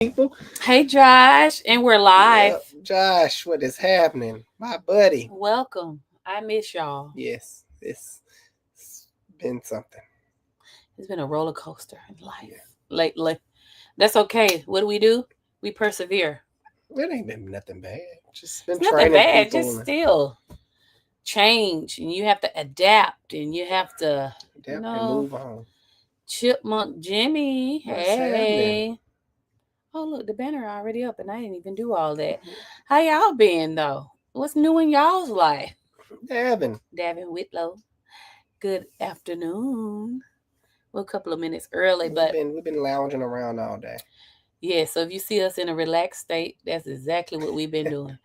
People. Hey Josh, and we're live. Yep. Josh, what is happening? My buddy. Welcome. I miss y'all. Yes, it's been something. It's been a roller coaster in life Yeah. lately. That's okay. What do? We persevere. It ain't been nothing bad. Just It's been nothing training bad, people just and still change and you have to adapt and you have to, you adapt and know, move on. Chipmunk Jimmy. What's happening? Hey. Oh look, the banner already up and I didn't even do all that. How y'all been though? What's new in y'all's life? Davin. Davin Whitlow. Good afternoon. Well, a couple of minutes early, We've but been we've been lounging around all day. yeah, so if you see us in a relaxed state, that's exactly what we've been doing.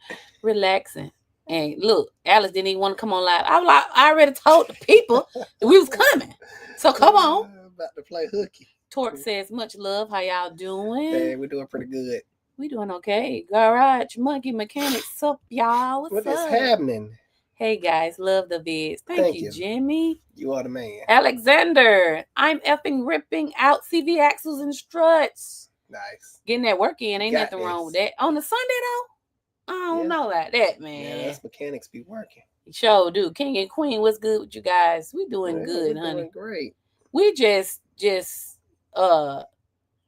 Relaxing. And look, Alice didn't even want to come on live. I was like, I already told the people that we was coming. So come on. About to play hooky. Torque says much love. How y'all doing? Hey, we're doing pretty good. We doing okay. Garage Monkey Mechanics. Sup, y'all? What's What up? is happening? Hey guys, love the vids. Thank Thank you, you. Jimmy. You are the man. Alexander, I'm effing ripping out CV axles and struts. Nice. Getting that work in, ain't Got nothing wrong with this. that. On the Sunday though, I don't Yeah. know about that, Yeah, man. us mechanics be working. Sure do. King and Queen, what's good with you guys? We doing Yeah, good, we're honey. doing great. We uh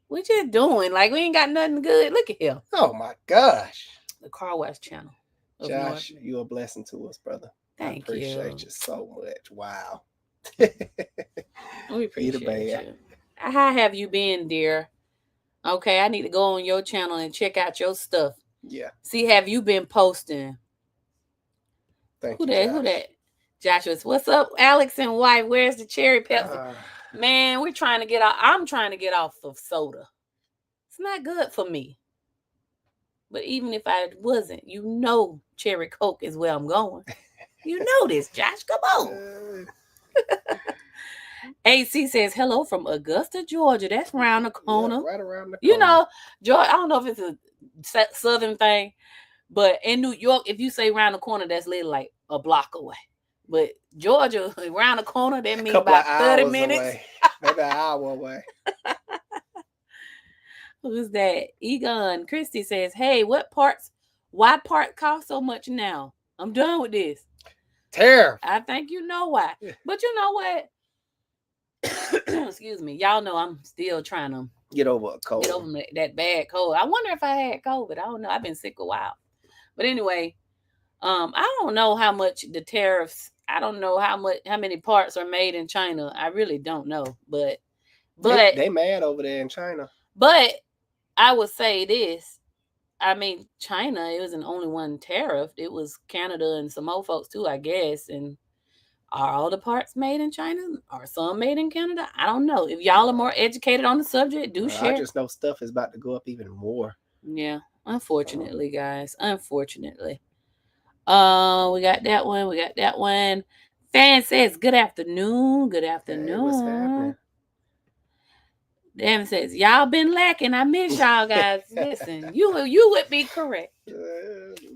we just doing like we ain't got nothing good. Look at him. Oh my gosh. The Car Wash channel. Of Josh, North. you're a blessing to us, brother. I Thank appreciate you. you so much. Wow. We Be the appreciate man. you. How have you been, dear? Okay, I need to go on your channel and check out your stuff. Yeah. See, have you been posting? Thank Who you, that? Josh. Who that? Joshua's. What's up, Alex and White? Where's the cherry Pepsi? Uh, Man, we're trying to get off. I'm trying to get off of soda. It's not good for me. But even if I wasn't, you know, cherry Coke is where I'm going. You know this, Josh. Come on. AC says hello from Augusta, Georgia. That's around the corner. Yeah, right around the corner. You know, Georgia. I don't know if it's a southern thing, but in New York, if you say around the corner, that's literally like a block away. But Georgia, around the corner, that means about 30 minutes. Away. Maybe an hour away. Who's that? Egon Christie says, hey, why parts cost so much now? I'm done with this. Terrible. I think you know why. But you know what? Excuse me. Y'all know I'm still trying to get over a cold. Get over that bad cold. I wonder if I had COVID. I don't know. I've been sick a while. But anyway, I don't know how much the tariffs, I don't know how many parts are made in China. I really don't know. But they mad over there in China. But I would say this. I mean, China, it wasn't only one tariff. It was Canada and some more folks too, I guess. And are all the parts made in China? Are some made in Canada? I don't know. If y'all are more educated on the subject, do share. I just know stuff is about to go up even more. Yeah, unfortunately, guys. Unfortunately. We got that one. We got that one. Fan says, good afternoon. Good afternoon. Hey, what's happening? Devin says, y'all been lacking. I miss y'all guys. Listen, you would be correct.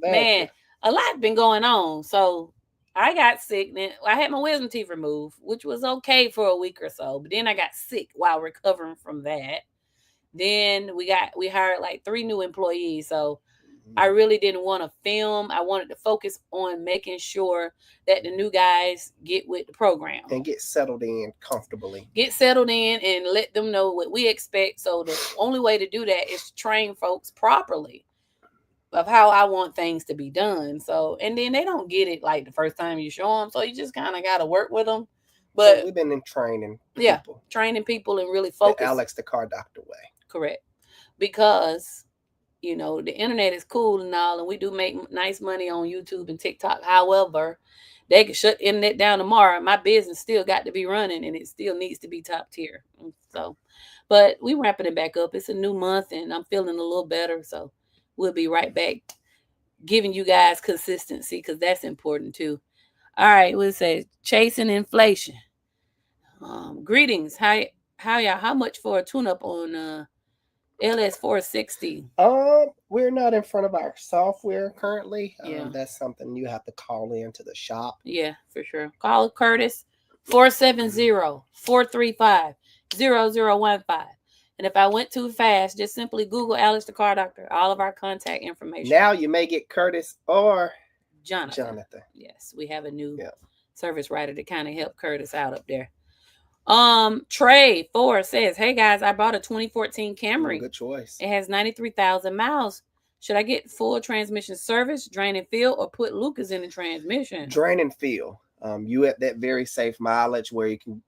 Man, a lot been going on. So I got sick. Then I had my wisdom teeth removed, which was okay for a week or so. But then I got sick while recovering from that. Then we hired like 3 new employees. So I really didn't want to film. I wanted to focus on making sure that the new guys get with the program. And get settled in comfortably. Get settled in and let them know what we expect. So the only way to do that is to train folks properly of how I want things to be done. So, and then they don't get it like the first time you show them. So you just kind of got to work with them. But so we've been in training people. Yeah, training people and really focus. The Alex the car doctor way. Correct. Because you know, the internet is cool and all, and we do make nice money on YouTube and TikTok. However, they can shut the internet down tomorrow. My business still got to be running, and it still needs to be top tier. So, but we wrapping it back up. It's a new month, and I'm feeling a little better. So, we'll be right back, giving you guys consistency because that's important too. All right, we'll say chasing inflation. Greetings. How much for a tune-up on LS460? We're not in front of our software currently. Yeah. That's something you have to call in to the shop. Yeah, for sure. Call Curtis 470-435-0015. And if I went too fast, just simply Google Alex the Car Doctor. All of our contact information. Now you may get Curtis or Jonathan. Yes, we have a new service writer to kind of help Curtis out up there. Trey 4 says, "Hey guys, I bought a 2014 Camry. Good choice. It has 93,000 miles. Should I get full transmission service, drain and fill, or put Lucas in the transmission?" Drain and fill. You at that very safe mileage where you can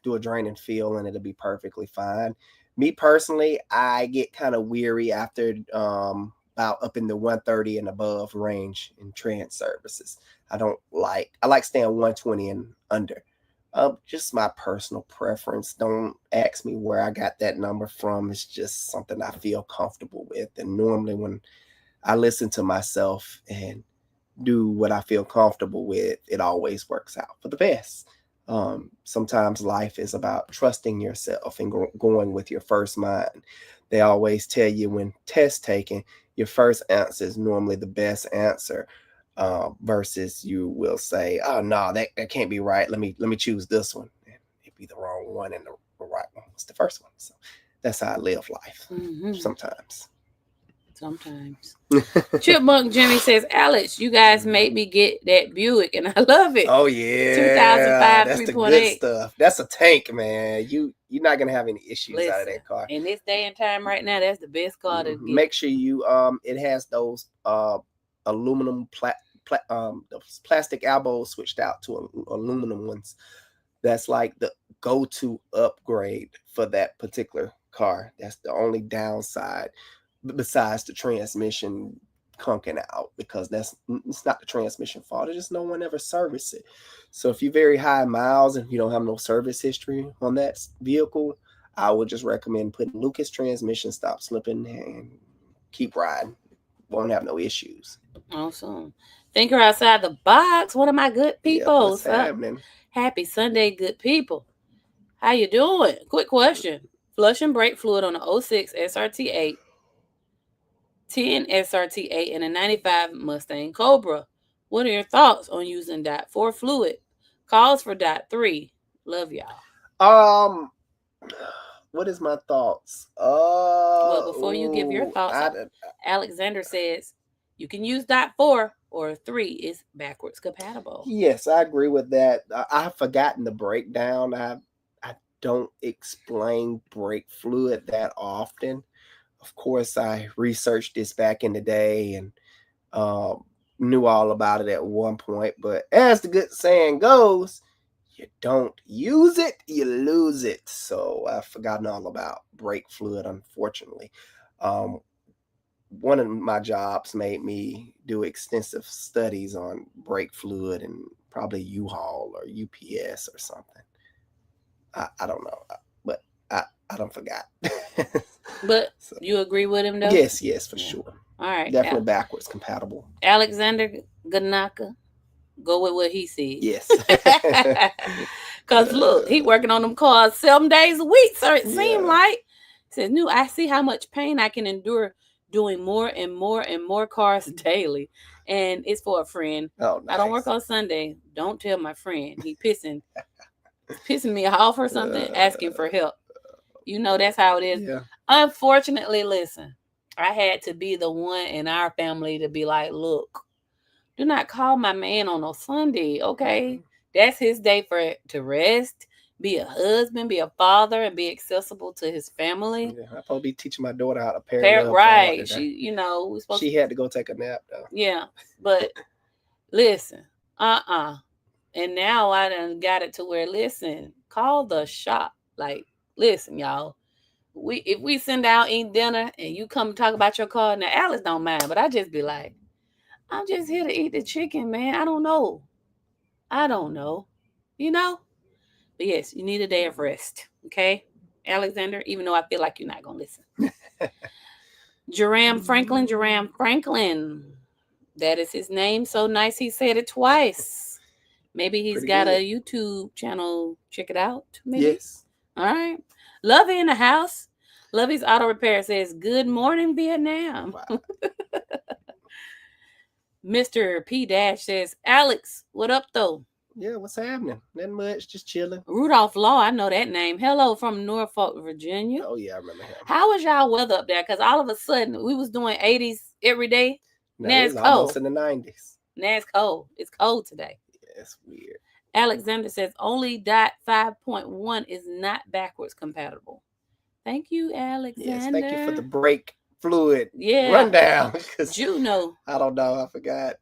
do a drain and fill, and it'll be perfectly fine. Me personally, I get kind of weary after about up in the 130 and above range in trans services. I like staying 120 and under. Just my personal preference. Don't ask me where I got that number from. It's just something I feel comfortable with. And normally when I listen to myself and do what I feel comfortable with, it always works out for the best. Sometimes life is about trusting yourself and going with your first mind. They always tell you when test taking, your first answer is normally the best answer. Versus you will say, "Oh no, that can't be right. Let me choose this one." And it'd be the wrong one, and the right one was the first one. So that's how I live life. Sometimes. Chipmunk Jimmy says, "Alex, you guys made me get that Buick, and I love it." Oh yeah, 2005 that's 3.8. the good stuff. That's a tank, man. You're not gonna have any issues out of that car. In this day and time, right now, that's the best car to get. Make sure you it has those aluminum those plastic elbows switched out to aluminum ones. That's like the go-to upgrade for that particular car. That's the only downside besides the transmission conking out, because it's not the transmission fault. It's just no one ever serviced it. So if you're very high miles and you don't have no service history on that vehicle, I would just recommend putting Lucas transmission, stop slipping, and keep riding. Won't have no issues. Awesome. Thinker outside the box. What are my good people? What's happening? Happy Sunday, good people. How you doing? Quick question. Flush and brake fluid on a 06 SRT8, 10 SRT8, and a 95 Mustang Cobra. What are your thoughts on using .4 fluid? Calls for .3. Love y'all. What is my thoughts? Well, before you give your thoughts, Alexander says you can use .4 or 3 is backwards compatible. Yes, I agree with that. I've forgotten the breakdown. I don't explain brake fluid that often. Of course, I researched this back in the day and knew all about it at one point. But as the good saying goes, you don't use it, you lose it. So I've forgotten all about brake fluid, unfortunately. One of my jobs made me do extensive studies on brake fluid and probably U-Haul or UPS or something. I don't know, but I don't forgot. But so, you agree with him though? Yes, for sure. All right. Definitely backwards compatible. Alexander Ganaka, go with what he said. Yes. Because look, he working on them cars 7 days a week, so it seemed like. He says, I see how much pain I can endure doing more and more and more cars daily. And it's for a friend. Oh, nice. I don't work on Sunday. Don't tell my friend. He pissing me off or something, asking for help. You know, that's how it is. Yeah. Unfortunately, listen, I had to be the one in our family to be like, look, do not call my man on a Sunday, okay? That's his day to rest, be a husband, be a father, and be accessible to his family. Yeah, I'll probably be teaching my daughter how to parent. Right. She had to go take a nap, though. Yeah, but listen, And now I done got it to where, listen, call the shop. Like, listen, y'all. If we send out eat dinner and you come talk about your car, now Alice don't mind, but I just be like, I'm just here to eat the chicken, man. I don't know. You know? But yes, you need a day of rest. Okay? Alexander, even though I feel like you're not going to listen. Jerram Franklin. That is his name. So nice he said it twice. Maybe he's got a YouTube channel. Check it out. Maybe. Yes. All right. Lovey in the house. Lovey's Auto Repair says, good morning, Vietnam. Wow. Mr. P Dash says, Alex, what up though? Yeah, what's happening? Nothing much, just chilling. Rudolph Law, I know that name. Hello from Norfolk, Virginia. Oh yeah, I remember him. How was y'all weather up there? Because all of a sudden we was doing 80s every day. No, Now it it's was almost cold. in the 90s. Now it's cold. It's cold today. Yeah, it's weird. Alexander says only .5.1 is not backwards compatible. Thank you, Yes, thank you for the Alexander. brake fluid Yeah. rundown. Because Juno. I don't know, I forgot.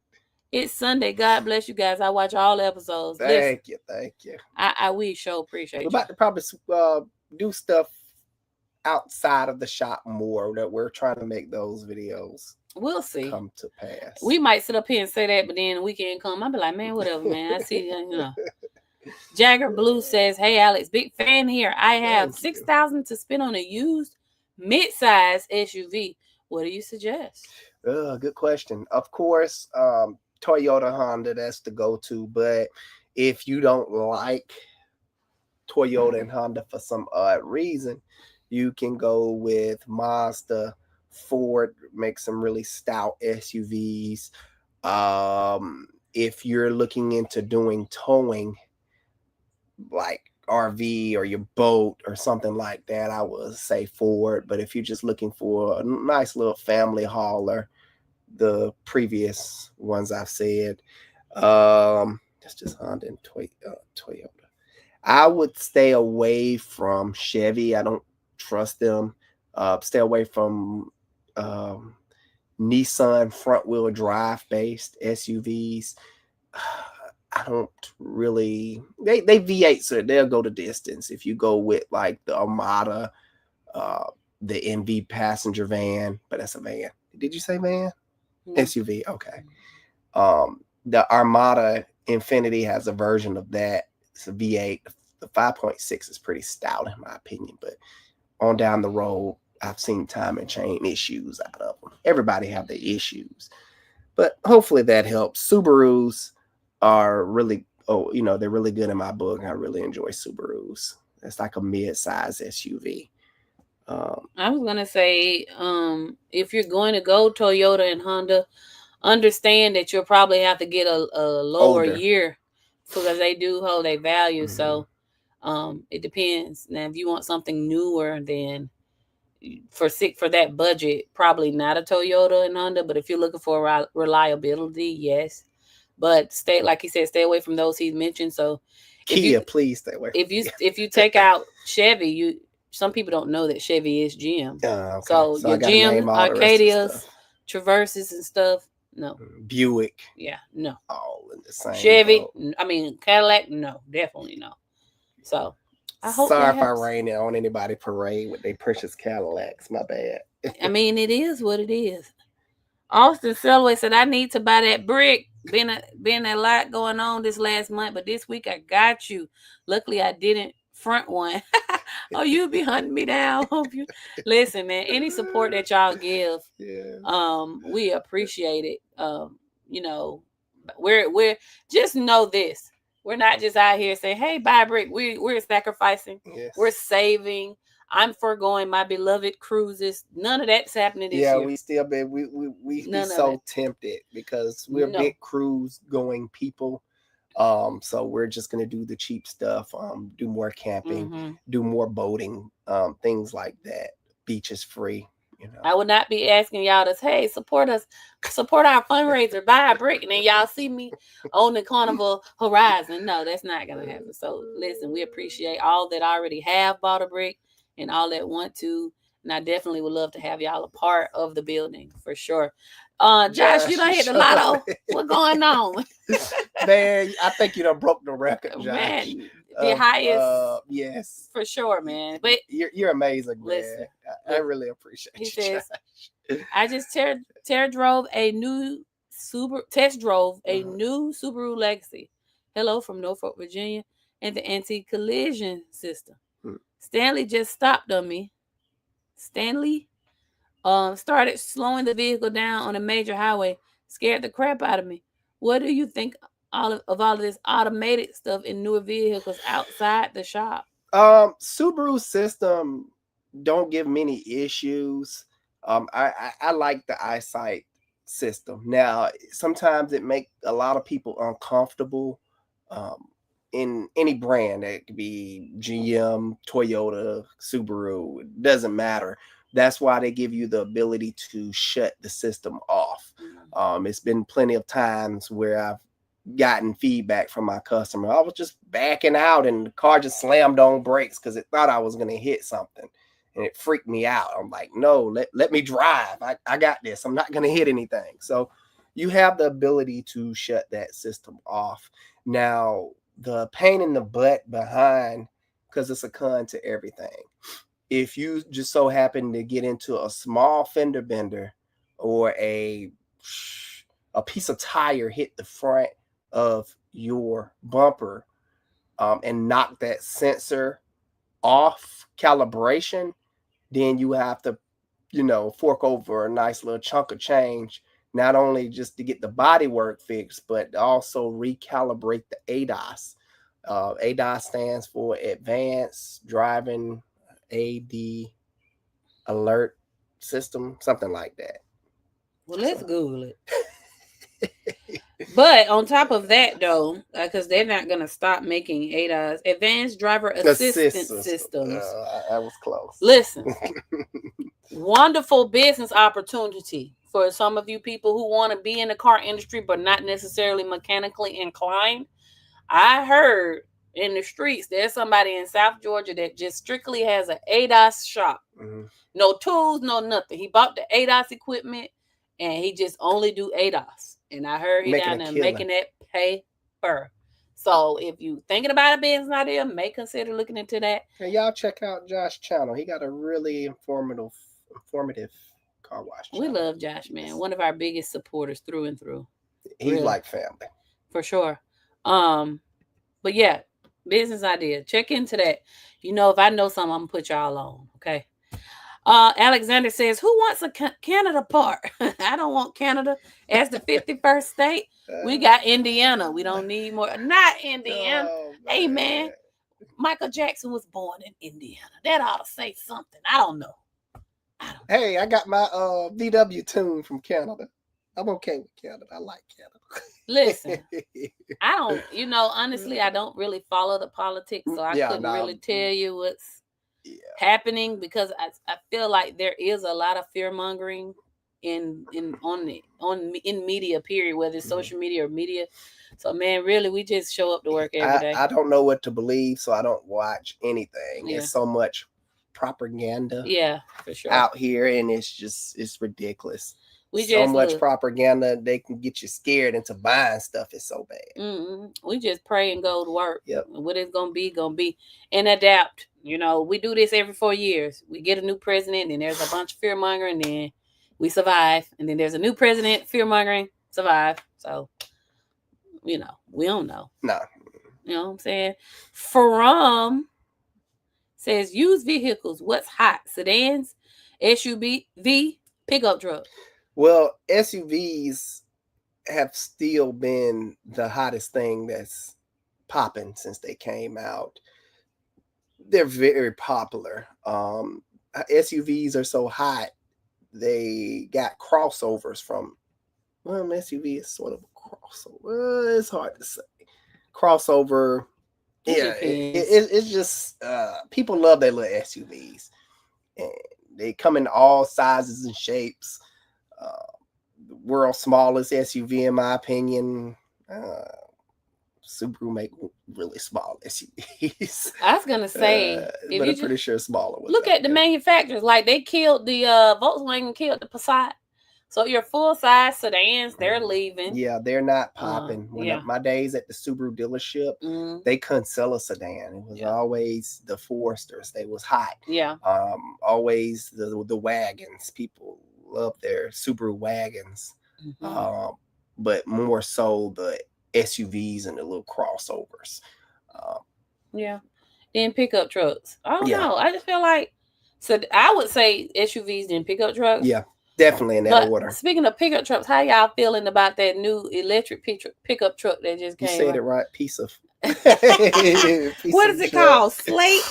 It's Sunday. God bless you guys. I watch all the episodes. Listen, Thank you, thank you. we sure We're appreciate you. about to probably do stuff outside of the shop more. That we're trying to make those videos We'll see. come to pass. We might sit up here and say that, but then the weekend come, I'll be like, man, whatever, man. I see, you know. Jagger Blue says, hey, Alex, big fan here. I have $6,000 to spend on a used midsize SUV. What do you suggest? Good question. Of course, Toyota, Honda, that's the go-to. But if you don't like Toyota and Honda for some odd reason, you can go with Mazda. Ford makes some really stout SUVs. If you're looking into doing towing, like RV or your boat or something like that, I would say Ford. But if you're just looking for a nice little family hauler, the previous ones I've said, that's just Honda and Toyota. I would stay away from Chevy. I don't trust them. Stay away from Nissan front wheel drive based SUVs. I don't really. They V8, so they'll go the distance. If you go with like the Armada, the MV passenger van, but that's a van. Did you say van? No. SUV. Okay. The Armada Infinity has a version of that. It's a V8. The 5.6 is pretty stout in my opinion, but on down the road, I've seen time and chain issues out of them. Everybody have their issues, but hopefully that helps. Subarus are really, they're really good in my book. I really enjoy Subarus. It's like a mid-size SUV. I was gonna say, if you're going to go Toyota and Honda, understand that you'll probably have to get a lower year because they do hold a value. Mm-hmm. So it depends. Now, if you want something newer, then for that budget, probably not a Toyota and Honda. But if you're looking for reliability, yes. But like he said, stay away from those he's mentioned. So Kia, please stay away. If you take out Chevy, some people don't know that Chevy is GM. Okay. So your GM, Arcadias, Traverses and stuff. No. Buick. Yeah, no. All in the same. Chevy. Boat. I mean Cadillac. No, definitely no. So I hope. Sorry if I rain it on anybody parade with their precious Cadillacs. My bad. I mean, it is what it is. Austin Selway said, I need to buy that brick. Been a lot going on this last month, but this week I got you. Luckily, I didn't front one. Oh, you be hunting me down. Hope you listen, man. Any support that y'all give, we appreciate it. We're just know this. We're not just out here saying, "Hey, buy brick." We're sacrificing. Yes. We're saving. I'm foregoing my beloved cruises. None of that's happening this year. Yeah, we still be we so tempted because we're big cruise going people. So we're just gonna do the cheap stuff, do more camping, do more boating, things like that. Beach is free. I would not be asking y'all to, hey, support us, support our fundraiser, buy a brick, and then y'all see me on the Carnival Horizon. No, that's not gonna happen. So listen, we appreciate all that already have bought a brick and all that want to. And I definitely would love to have y'all a part of the building for sure. Josh, you done hit the lotto. What's going on? Man, I think you done broke the record, Josh. Man, the highest. Yes. For sure, man. But you're amazing, listen, man. I really appreciate you. He says, I just test drove a new Subaru Legacy. Hello from Norfolk, Virginia, and the anti-collision system. Stanley just stopped on me. Stanley started slowing the vehicle down on a major highway, scared the crap out of me. What do you think of all of this automated stuff in newer vehicles outside the shop? Subaru system don't give many issues. I like the eyesight system. Now, sometimes it make a lot of people uncomfortable in any brand. It could be GM, Toyota, Subaru. It doesn't matter. That's why they give you the ability to shut the system off. It's been plenty of times where I've gotten feedback from my customer. I was just backing out and the car just slammed on brakes because it thought I was going to hit something. And it freaked me out. I'm like, no, let me drive. I got this. I'm not going to hit anything. So you have the ability to shut that system off. Now, the pain in the butt behind, because it's a con to everything. If you just so happen to get into a small fender bender or a piece of tire hit the front of your bumper and knock that sensor off calibration, then you have to, fork over a nice little chunk of change, not only just to get the body work fixed, but also recalibrate the ADAS. ADAS stands for Advanced Driving AD Alert System, something like that. Well, let's Google it. But on top of that, though, because they're not going to stop making ADAS, Advanced Driver Assistance Systems. That was close. Listen, wonderful business opportunity for some of you people who want to be in the car industry but not necessarily mechanically inclined. I heard in the streets there's somebody in South Georgia that just strictly has an ADAS shop. No tools, no nothing. He bought the ADAS equipment and he just only do ADAS. And I heard he down there making that paper. So if you thinking about a business idea, may consider looking into that. And y'all check out Josh's channel. He got a really informative car wash channel. We love Josh, man. One of our biggest supporters through and through. He's really like family. For sure. But yeah, business idea. Check into that. If I know something, I'm gonna put y'all on. Okay. Alexander says, who wants a Canada part? I don't want Canada as the 51st state. We got Indiana. We don't need more. Not Indiana. Hey, man. Michael Jackson was born in Indiana. That ought to say something. I don't know. Hey, I got my VW tune from Canada. I'm okay with Canada. I like Canada. Listen, I don't, honestly, I don't really follow the politics, so I couldn't really tell you what's happening, because I feel like there is a lot of fear mongering in media, period, whether it's social media or media. So, man, really, we just show up to work every day. I don't know what to believe, so I don't watch anything. There's so much propaganda for sure out here, and it's ridiculous. So much propaganda, they can get you scared into buying stuff. It's so bad. We just pray and go to work. What it's gonna be, and adapt. We do this every 4 years. We get a new president, and there's a bunch of fear mongering, and then we survive. And then there's a new president, fear mongering, survive. So, we don't know. No. You know what I'm saying? From says used vehicles. What's hot? Sedans, SUV, pickup truck. Well, SUVs have still been the hottest thing that's popping since they came out. They're very popular. SUVs are so hot, they got crossovers from, an SUV is sort of a crossover. It's hard to say. Crossover. Yeah, it's just, people love their little SUVs. And they come in all sizes and shapes. The world's smallest SUV, in my opinion. Subaru make really small SUVs. I was gonna say, but I'm pretty sure smaller ones. Look at the manufacturers. Like, they killed the Volkswagen, killed the Passat. So your full size sedans, they're leaving. Yeah, they're not popping. My days at the Subaru dealership, they couldn't sell a sedan. It was always the Foresters. They was hot. Yeah. Always the wagons. People love their Subaru wagons, but more so the SUVs and the little crossovers. Then pickup trucks. I don't know. I just feel like, so I would say SUVs, then pickup trucks. Yeah, definitely in that order. Speaking of pickup trucks, how y'all feeling about that new electric pickup truck that just came? You said it right. Piece of. What is it called? Slate.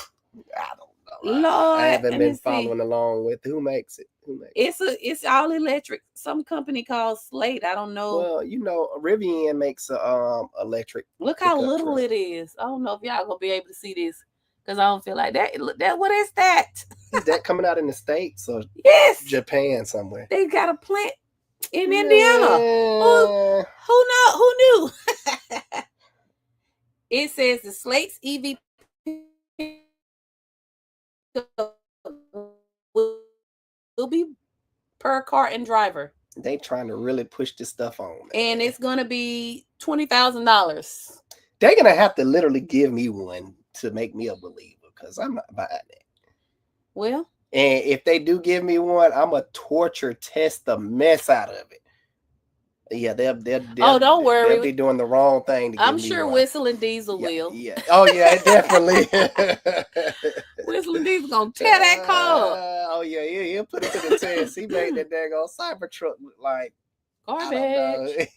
I don't know. Lord, I haven't let been me see. following along with who makes it. It's all electric. Some company called Slate. I don't know. Well, Rivian makes a electric. Look how pickup little truck. it is. I don't know if y'all gonna be able to see this because I don't feel like that. Look, that what is that? Is that coming out in the States or Yes, Japan somewhere? they got a plant in Indiana. Nah. Who know? Who knew? It says the Slate's EV will be per car and driver. They trying to really push this stuff on, man. And it's gonna be $20,000. They're gonna have to literally give me one to make me a believer, because I'm not buying it. Well, and if they do give me one, I'm gonna torture test the mess out of it. Yeah, they'll don't worry. They'll be doing the wrong thing to give I'm me sure one. Whistle and Diesel Yeah, will. yeah. Oh yeah, definitely. Whistle and Diesel gonna tear that car up. Oh yeah, he'll put it to the test. He made that daggone Cybertruck look like Garbage.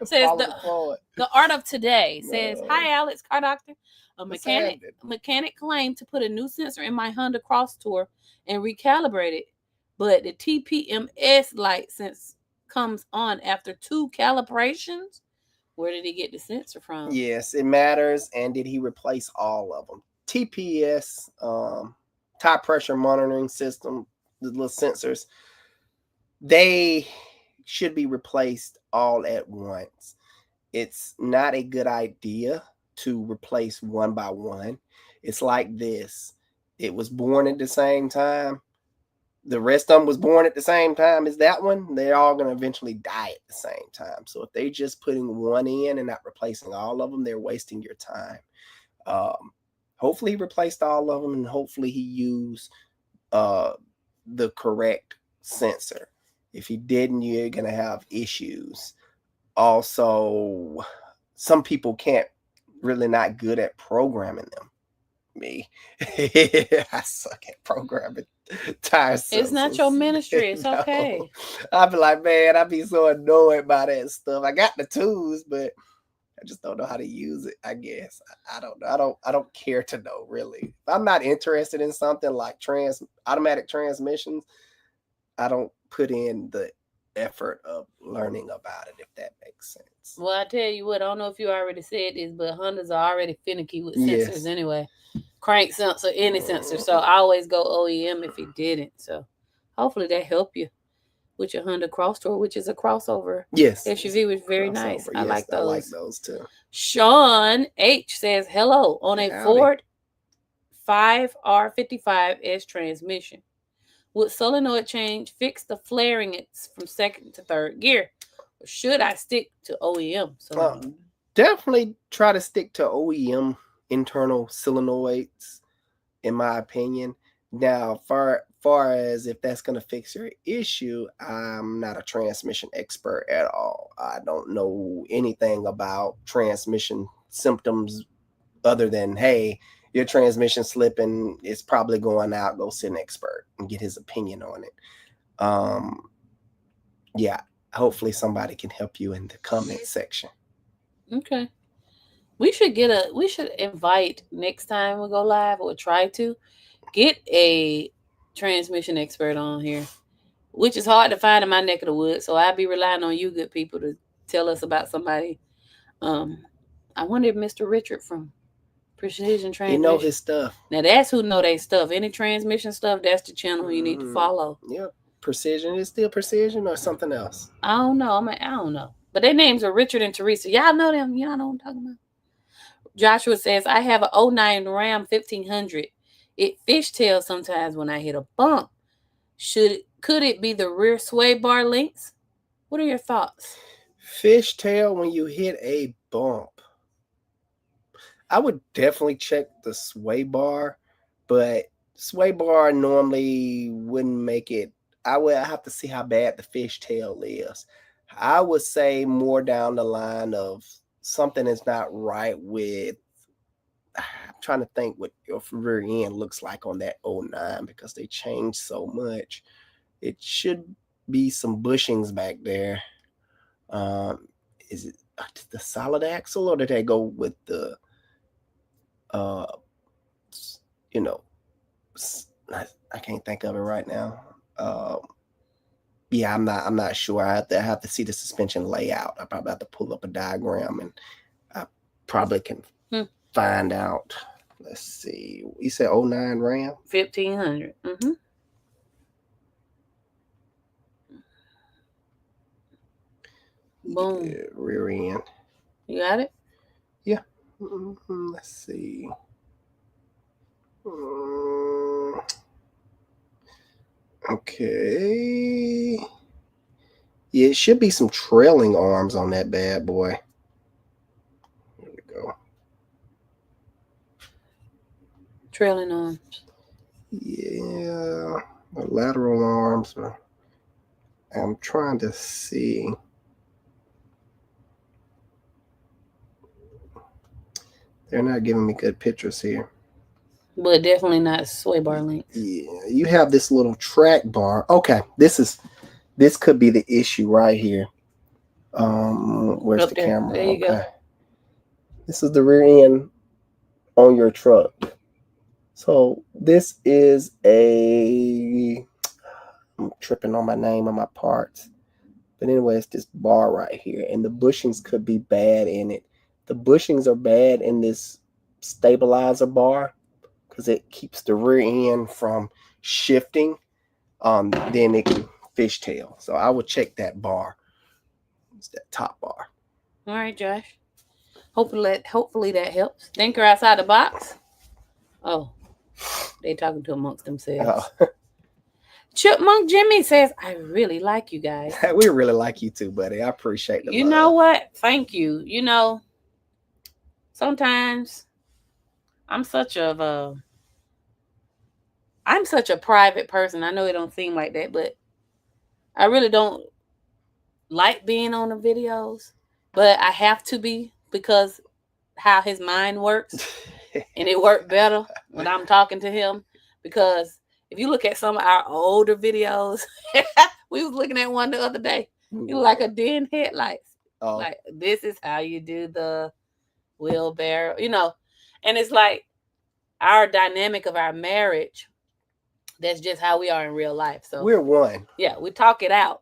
Says the art of today says, "Hi Alex, car doctor. A mechanic claimed to put a new sensor in my Honda Cross Tour and recalibrate it, but the TPMS light sense comes on after 2 calibrations. Where did he get the sensor from? Yes, it matters. And did he replace all of them? TPS, tire pressure monitoring system, the little sensors, they should be replaced all at once. It's not a good idea to replace one by one. It's like this. It was born at the same time. The rest of them was born at the same time as that one. They're all going to eventually die at the same time. So if they're just putting one in and not replacing all of them, they're wasting your time. Hopefully he replaced all of them, and hopefully he used the correct sensor. If he didn't, you're going to have issues. Also, some people can't really not good at programming them. Me, I suck at programming tire sensors. It's not your ministry. It's okay. I be like, man, I be so annoyed by that stuff. I got the tools, but I just don't know how to use it. I guess I don't know. I don't care to know, really. If I'm not interested in something like automatic transmissions, I don't put in the effort of learning about it, if that makes sense. Well, I tell you what, I don't know if you already said this, but Hondas are already finicky with sensors anyway. Crank sensor, any sensor. So I always go OEM if he didn't. So hopefully that help you with your Honda Cross Tour, which is a crossover. Yes. SUV, which is very nice. I like those. I like those too. Sean H says, hello, on a Ford 5R55S transmission. Would solenoid change fix the flaring from second to third gear? Or should I stick to OEM? Definitely try to stick to OEM internal solenoids, in my opinion. Now, far as if that's going to fix your issue, I'm not a transmission expert at all. I don't know anything about transmission symptoms other than, hey, your transmission slipping, it's probably going out. Go see an expert and get his opinion on it. Yeah, hopefully somebody can help you in the comment section. Okay. We should invite next time we go live, or try to get a transmission expert on here, which is hard to find in my neck of the woods. So I'll be relying on you good people to tell us about somebody. I wonder if Mr. Richard from Precision Transmission, he know his stuff. Now that's who know their stuff. Any transmission stuff, that's the channel you need to follow. Yeah. Precision is still Precision or something else? I don't know. I don't know. But their names are Richard and Teresa. Y'all know them. Y'all know what I'm talking about. Joshua says, I have a 09 Ram 1500. It fishtails sometimes when I hit a bump. Could it be the rear sway bar links? What are your thoughts? Fishtail when you hit a bump. I would definitely check the sway bar, but sway bar normally wouldn't make it. I would have to see how bad the fishtail is. I would say more down the line of something is not right with. I'm trying to think what your rear end looks like on that 09, because they changed so much. It should be some bushings back there. Is it the solid axle, or did they go with the I can't think of it right now. Yeah, I'm not sure. I have to see the suspension layout. I probably have to pull up a diagram, and I probably can find out. Let's see. You said 09 Ram? 1500. Mm-hmm. Boom. Yeah, rear end. You got it? Yeah. Let's see. Okay. Yeah, it should be some trailing arms on that bad boy. There we go. Trailing arms. Yeah, the lateral arms. I'm trying to see. They're not giving me good pictures here. But definitely not sway bar links. Yeah, you have this little track bar. Okay, this could be the issue right here. Where's Up the there. camera? There you go. This is the rear end on your truck. So this is I'm tripping on my name and my parts. But anyway, it's this bar right here, and the bushings could be bad in it. The bushings are bad in this stabilizer bar because it keeps the rear end from shifting. Then it can fishtail. So I would check that bar. It's that top bar. All right, Josh. Hopefully that helps. Thinker outside the box. Oh, they talking to amongst themselves. Chipmunk Jimmy says, I really like you guys. We really like you too, buddy. I appreciate the love. You know what? Thank you. You know, sometimes I'm such a private person. I know it don't seem like that, but I really don't like being on the videos. But I have to be because how his mind works. And it worked better when I'm talking to him. Because if you look at some of our older videos, we was looking at one the other day. It was like a deer in headlights. Oh. Like, this is how you do the wheelbarrow, you know. And it's like our dynamic of our marriage, that's just how we are in real life. So we're one. Yeah, we talk it out.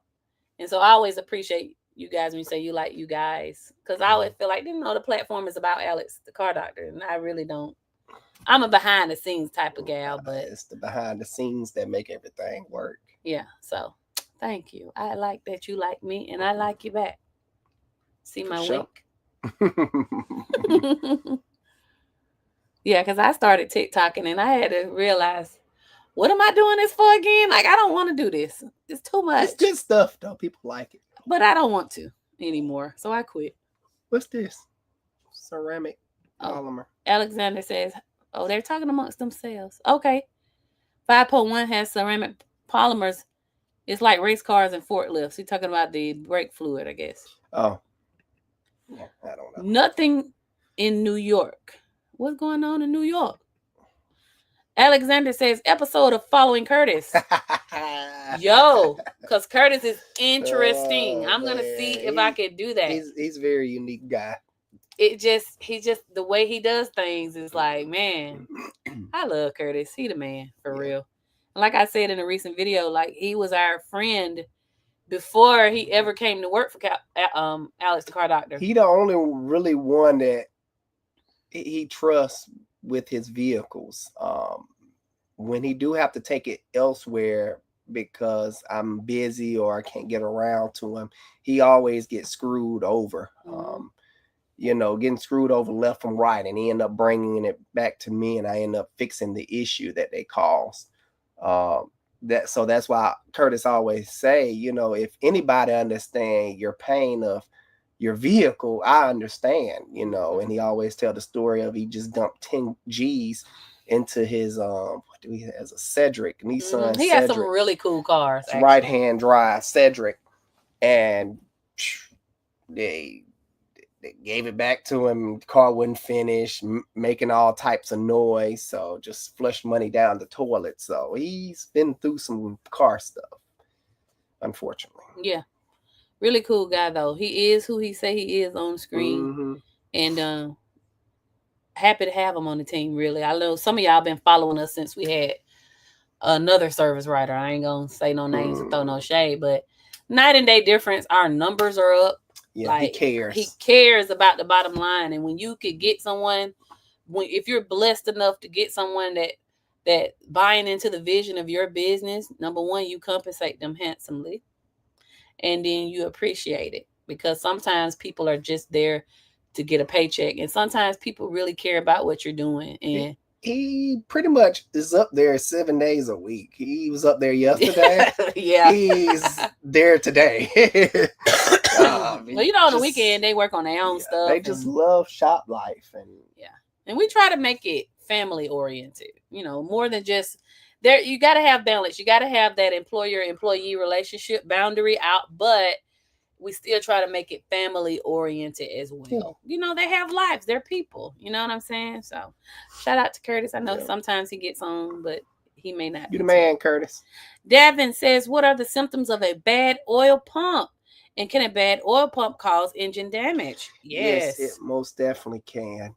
And so I always appreciate you guys when you say you like you guys. Because I always feel like, the platform is about Alex, the car doctor. And I really don't. I'm a behind the scenes type of gal, but it's the behind the scenes that make everything work. Yeah. So thank you. I like that you like me and I like you back. See my wink? Yeah, because I started TikToking and I had to realize, what am I doing this for again? Like, I don't want to do this. It's too much. It's good stuff, though. People like it. But I don't want to anymore. So I quit. What's this? Ceramic polymer. Alexander says, oh, they're talking amongst themselves. Okay. 5.1 has ceramic polymers. It's like race cars and forklifts. He's talking about the brake fluid, I guess. Oh. Yeah, I don't know. Nothing in New York. What's going on in New York? Alexander says, episode of Following Curtis. Yo, because Curtis is interesting. I'm going to see if I can do that. He's a very unique guy. He's just, the way he does things is like, man, I love Curtis. He the man, for real. And like I said in a recent video, like, he was our friend before he ever came to work for Alex, the car doctor. He the only really one that he trusts with his vehicles. When he do have to take it elsewhere because I'm busy or I can't get around to him, he always gets screwed over. Getting screwed over left from right, and he end up bringing it back to me, and I end up fixing the issue that they caused. So that's why Curtis always say, if anybody understand your pain of your vehicle, I understand, and he always tell the story of he just dumped 10 G's into his what do he has, a Cedric Nissan. He has some really cool cars. Right hand drive Cedric, and they gave it back to him. The car wouldn't finish, making all types of noise. So just flushed money down the toilet. So he's been through some car stuff, unfortunately. Yeah. Really cool guy, though. He is who he say he is on screen. And happy to have him on the team, really. I know some of y'all been following us since we had another service writer. I ain't gonna say no names and throw no shade, but night and day difference. Our numbers are up. Yeah, like he cares about the bottom line, and when you could get someone, if you're blessed enough to get someone that buying into the vision of your business, number one, you compensate them handsomely, and then you appreciate it, because sometimes people are just there to get a paycheck, and sometimes people really care about what you're doing. And he pretty much is up there 7 days a week. He was up there yesterday. Yeah, he's there today. Well, on the weekend they work on their own stuff. They just love shop life, and and we try to make it family oriented. More than just there. You got to have balance. You got to have that employer-employee relationship boundary out, but we still try to make it family oriented as well. They have lives. They're people. You know what I'm saying? So shout out to Curtis. I know sometimes he gets on, but he may not. You the man, Curtis. Davin says, what are the symptoms of a bad oil pump? And can a bad oil pump cause engine damage? Yes, it most definitely can.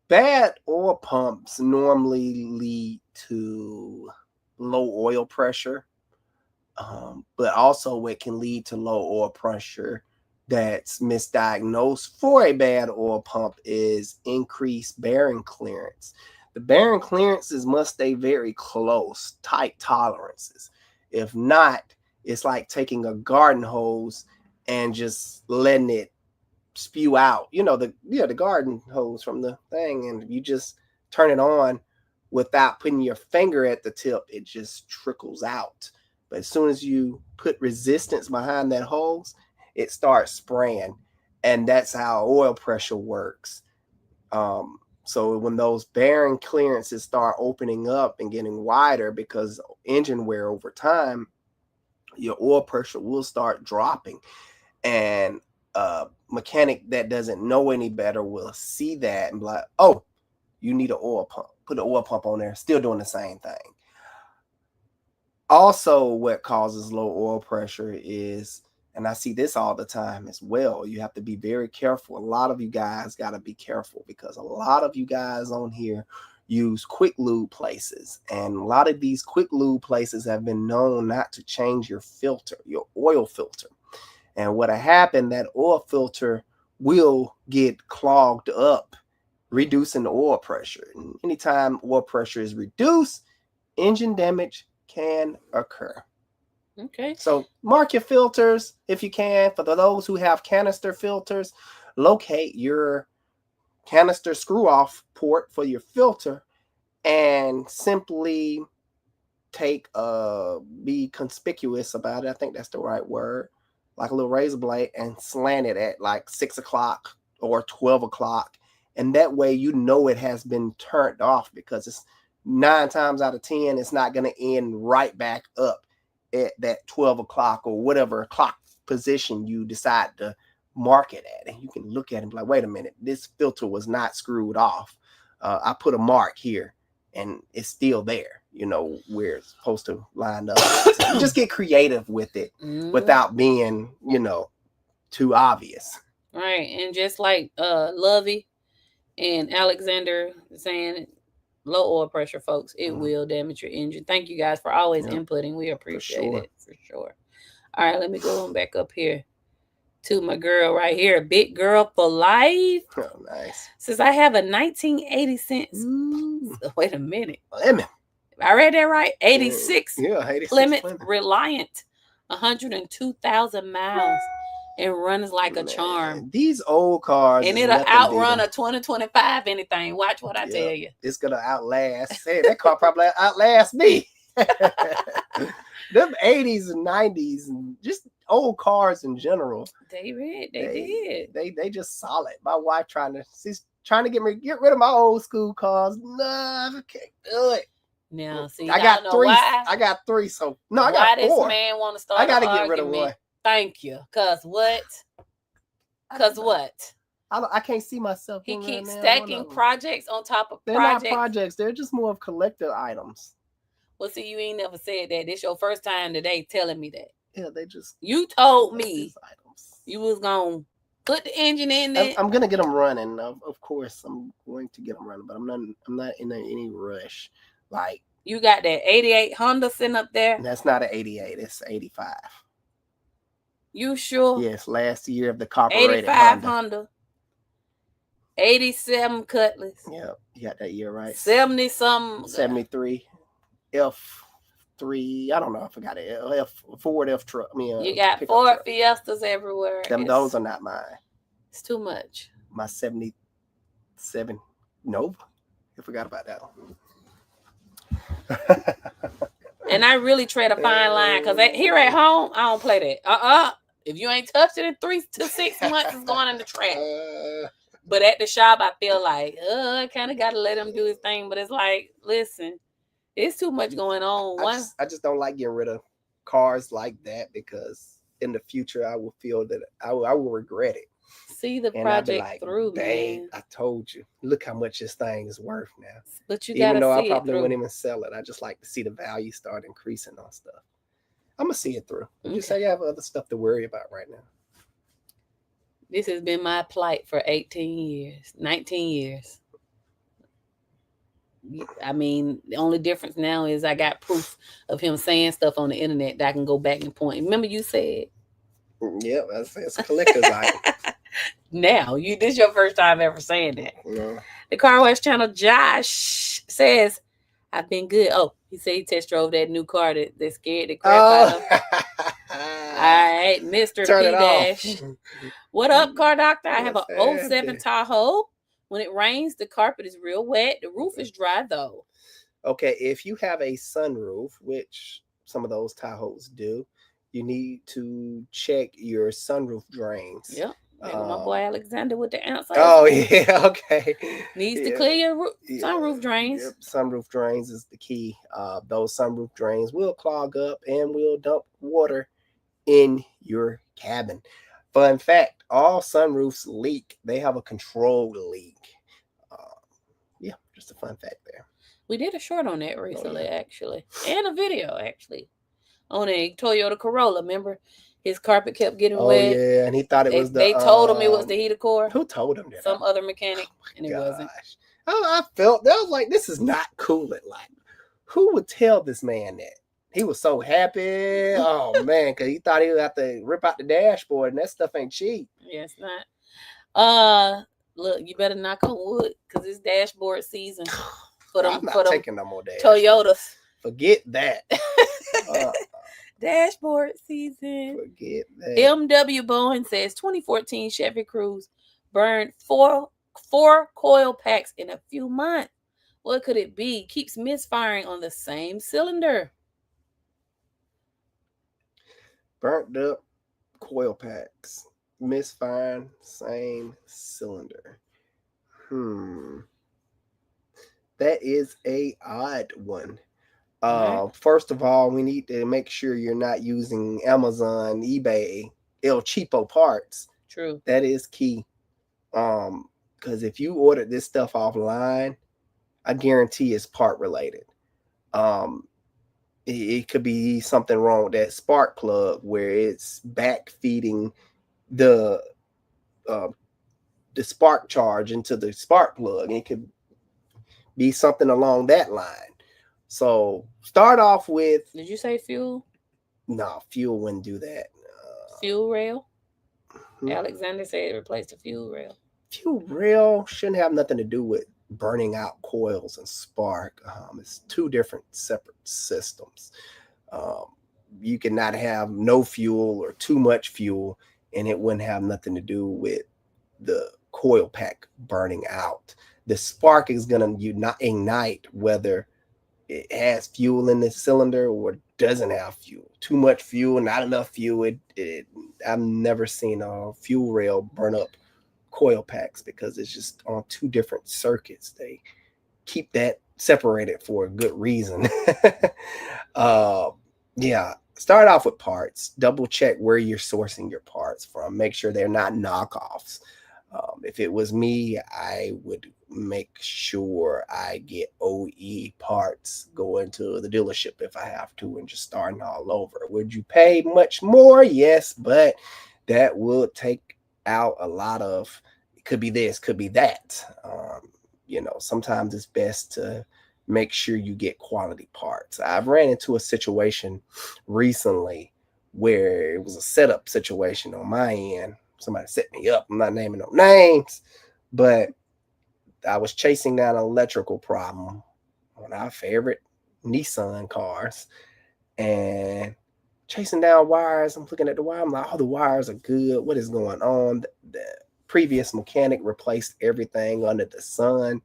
Bad oil pumps normally lead to low oil pressure. But also it can lead to low oil pressure that's misdiagnosed for a bad oil pump is increased bearing clearance. The bearing clearances must stay very close, tight tolerances. If not, it's like taking a garden hose and just letting it spew out. The garden hose from the thing, and you just turn it on without putting your finger at the tip, it just trickles out. But as soon as you put resistance behind that hose, it starts spraying. And that's how oil pressure works. So when those bearing clearances start opening up and getting wider because engine wear over time, your oil pressure will start dropping. And a mechanic that doesn't know any better will see that and be like, oh, you need an oil pump. Put an oil pump on there, still doing the same thing. Also, what causes low oil pressure is, and I see this all the time as well, you have to be very careful. A lot of you guys got to be careful because a lot of you guys on here use quick lube places. And a lot of these quick lube places have been known not to change your filter, your oil filter. And what'll happen, that oil filter will get clogged up, reducing the oil pressure. And anytime oil pressure is reduced, engine damage can occur. Okay. So mark your filters if you can. For those who have canister filters, locate your canister screw off port for your filter and simply be conspicuous about it. I think that's the right word. Like a little razor blade, and slant it at like 6 o'clock or 12 o'clock. And that way, it has been turned off, because it's 9 times out of 10, it's not going to end right back up at that 12 o'clock or whatever clock position you decide to mark it at. And you can look at it and be like, wait a minute, this filter was not screwed off. I put a mark here and it's still there, where it's supposed to line up. So just get creative with it without being, too obvious. Right. And just like Lovey and Alexander saying, low oil pressure, folks, it will damage your engine. Thank you guys for always inputting. We appreciate it for sure. All right, let me go on back up here to my girl right here, big girl for life. Oh, nice. Says I have a 1986. Wait a minute. Plymouth. I read that right. 86. Yeah, 86 Plymouth Reliant, 102,000 miles. It runs like a charm. These old cars. And it'll outrun a 2025 anything. Watch what I tell you. It's going to outlast. Hey, that car probably outlast me. Them 80s and 90s and just old cars in general. They did. They just solid. My wife trying to get rid of my old school cars. No, I can't do it. Now, see, I got 3. I got 3. So no, I got 4. This man want to start? I got to get rid of one. Thank you. Cause what? I can't see myself. He keeps stacking projects on top of projects. They're not projects. They're just more of collector items. Well, see, you ain't never said that. This your first time today telling me that. Yeah, they just. You told me you was gonna put the engine in there. I'm gonna get them running. Of course, I'm going to get them running, but I'm not in any rush. Like, You got that 88 Honda sitting up there. That's not an 88. It's 85. You sure? Yes, last year of the carbureted 85 Honda. Honda. 87 Cutlass. Yep, you got that year right. 70 something. 73 F3. I don't know. I forgot it. Ford F truck. You got Ford truck. Fiestas everywhere. Those are not mine. It's too much. My 77 Nova. I forgot about that one. And I really tread a fine line because here at home, I don't play that. If you ain't touched it in 3 to 6 months, it's going in the trash. But at the shop, I feel like, I kind of got to let him do his thing. But it's like, listen, it's too much going on. I just don't like getting rid of cars like that because in the future, I will feel that I will regret it. See the project through, man. I told you. Look how much this thing is worth now. But you got to see it through. Even though I probably wouldn't even sell it, I just like to see the value start increasing on stuff. I'm going to see it through. You say you have other stuff to worry about right now. This has been my plight for 18 years, 19 years. I mean, the only difference now is I got proof of him saying stuff on the internet that I can go back and point. Remember you said? Yeah, it's a collector's item. Now, this is your first time ever saying that. No. The Car Wash Channel, Josh says, I've been good. Oh, he said he test drove that new car that scared the crap out of him. All right, Mr. P-Dash. What up, car doctor? I have an 07 Tahoe. When it rains, the carpet is real wet. The roof is dry, though. Okay, if you have a sunroof, which some of those Tahoes do, you need to check your sunroof drains. Yep. My boy Alexander with the answer. Oh, yeah, okay. Needs to clear your sunroof drains. Yep, sunroof drains is the key. Those sunroof drains will clog up and will dump water in your cabin. Fun fact, all sunroofs leak. They have a controlled leak. Just a fun fact there. We did a short on that recently, actually. And a video, actually. On a Toyota Corolla, remember? His carpet kept getting wet. Oh, yeah, and he thought it was They told him it was the heater core. Who told him that? Some other mechanic, and it wasn't. I felt, that was like, this is not cool. Like, who would tell this man that? He was so happy. Oh, man, because he thought he would have to rip out the dashboard, and that stuff ain't cheap. Yeah, it's not. Look, you better knock on wood, because it's dashboard season. I'm not taking no more dashboard. Toyotas. Forget that. Dashboard season. Forget that. MW Bowen says 2014 Chevy Cruze burned four coil packs in a few months. What could it be? Keeps misfiring on the same cylinder. Burnt up coil packs. Misfiring, same cylinder. That is a odd one. First of all, we need to make sure you're not using Amazon, eBay, El Cheapo parts. True. That is key. Because if you ordered this stuff offline, I guarantee it's part related. It could be something wrong with that spark plug where it's back feeding the spark charge into the spark plug. It could be something along that line. So start off with. Did you say fuel? No, fuel wouldn't do that. Fuel rail? Alexander said it replaced the fuel rail. Fuel rail shouldn't have nothing to do with burning out coils and spark. It's two different separate systems. You cannot have no fuel or too much fuel, and it wouldn't have nothing to do with the coil pack burning out. The spark is going to ignite whether it has fuel in the cylinder or doesn't have fuel. Too much fuel, not enough fuel. I've never seen a fuel rail burn up coil packs because it's just on two different circuits. They keep that separated for a good reason. Start off with parts. Double check where you're sourcing your parts from. Make sure they're not knockoffs. If it was me, I would make sure I get OE parts going to the dealership if I have to and just starting all over. Would you pay much more? Yes, but that will take out a lot of, it could be this, could be that. Sometimes it's best to make sure you get quality parts. I've ran into a situation recently where it was a setup situation on my end. Somebody set me up. I'm not naming no names, but I was chasing down an electrical problem on our favorite Nissan cars and chasing down wires. I'm looking at the wire. I'm like, oh, the wires are good. What is going on? The previous mechanic replaced everything under the sun.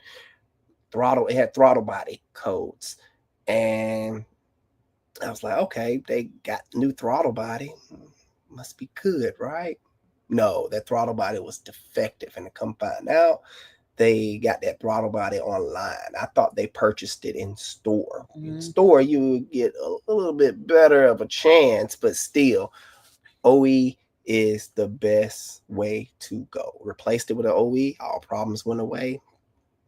It had throttle body codes. And I was like, okay, they got new throttle body. Must be good, right? No, that throttle body was defective. And to come find out, they got that throttle body online. I thought they purchased it in store. In store, you get a little bit better of a chance, but still, OE is the best way to go. Replaced it with an OE, all problems went away.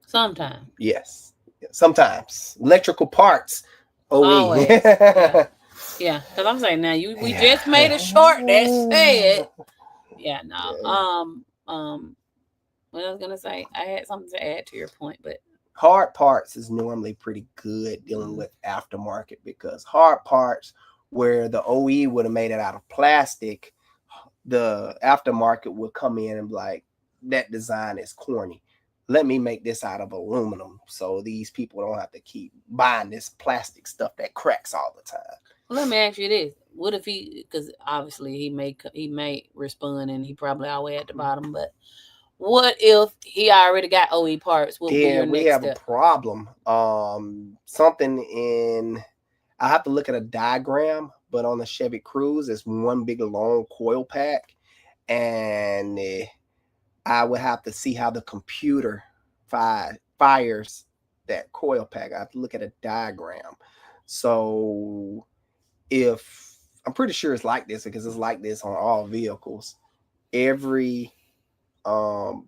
Sometimes. Yes. Sometimes. Electrical parts, OE. Always. Yeah. Because I'm saying now we just made a short that said. Yeah, no. What I was gonna say, I had something to add to your point, but hard parts is normally pretty good dealing with aftermarket, because hard parts where the OE would have made it out of plastic, the aftermarket would come in and be like, that design is corny. Let me make this out of aluminum so these people don't have to keep buying this plastic stuff that cracks all the time. Well, let me ask you this. What if because obviously he may respond and he probably always at the bottom, but what if he already got OE parts? What would be your next step? A problem. I have to look at a diagram, but on the Chevy Cruze, it's one big long coil pack, and I would have to see how the computer fires that coil pack. I have to look at a diagram. So if I'm pretty sure it's like this, because it's like this on all vehicles, every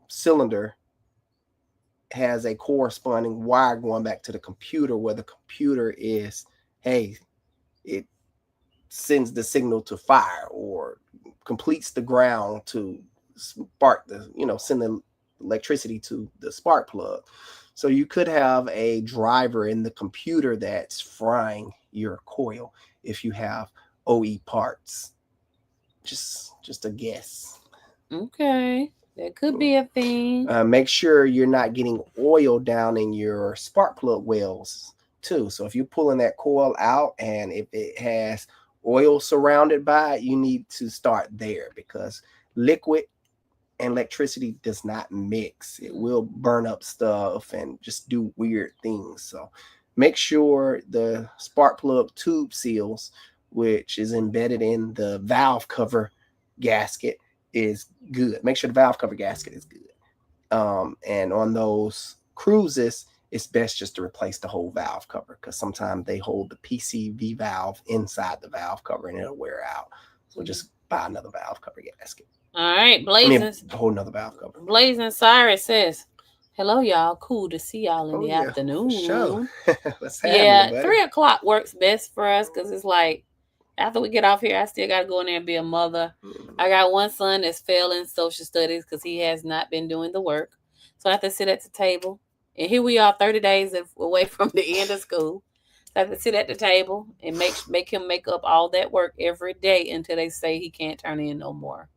cylinder has a corresponding wire going back to the computer, where the computer is, hey, it sends the signal to fire or completes the ground to spark send the electricity to the spark plug. So you could have a driver in the computer that's frying your coil if you have OE parts. Just a guess. Okay. That could be a thing. Make sure you're not getting oil down in your spark plug wells too. So if you're pulling that coil out and if it has oil surrounded by it, you need to start there, because liquid and electricity does not mix. It will burn up stuff and just do weird things. So make sure the spark plug tube seals, which is embedded in the valve cover gasket, is good. Make sure the valve cover gasket is good. And on those Cruzes, it's best just to replace the whole valve cover, because sometimes they hold the PCV valve inside the valve cover and it'll wear out. So just buy another valve cover gasket. All right, Blazing. A whole nother valve cover. Blazing Cyrus says, hello, y'all. Cool to see y'all in the afternoon. Show. What's happening, 3 o'clock works best for us, because it's like, after we get off here, I still got to go in there and be a mother. I got one son that's failing social studies because he has not been doing the work. So I have to sit at the table. And here we are 30 days away from the end of school. So I have to sit at the table and make him make up all that work every day until they say he can't turn in no more.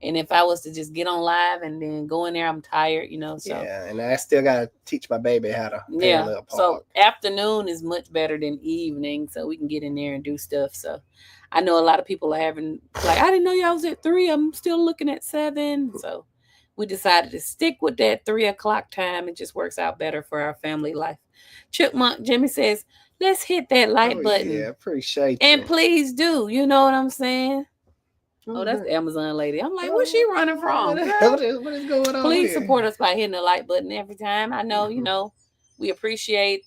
And if I was to just get on live and then go in there, I'm tired, So yeah, and I still gotta teach my baby how to parallel park. So afternoon is much better than evening, so we can get in there and do stuff. So I know a lot of people are having I didn't know y'all was at 3. I'm still looking at 7. So we decided to stick with that 3 o'clock time. It just works out better for our family life. Chipmunk Jimmy says, let's hit that like button. Yeah, appreciate it. And please do. You know what I'm saying? Oh, that's the Amazon lady. I'm like, where's she running from? What is going on? Please support us by hitting the like button every time. I know, we appreciate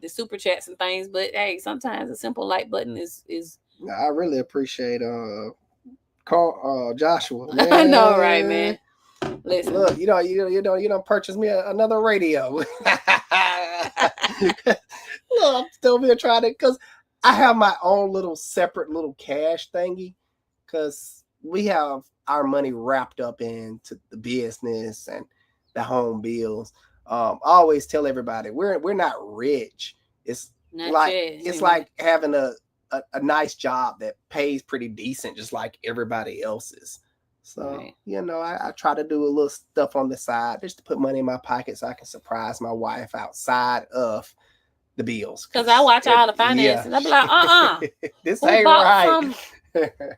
the super chats and things, but hey, sometimes a simple like button is. I really appreciate Joshua. Man. I know, right, man. Listen, look, you don't purchase me another radio. Look, I'm still here trying to, because I have my own little separate little cash thingy. Because we have our money wrapped up into the business and the home bills. I always tell everybody we're not rich. It's Not like yet. it's Anyway. like having a nice job that pays pretty decent, just like everybody else's. So, Right. I try to do a little stuff on the side just to put money in my pocket so I can surprise my wife outside of the bills. Because I watch all the Yeah, finances. I be like, this who ain't bought right. some?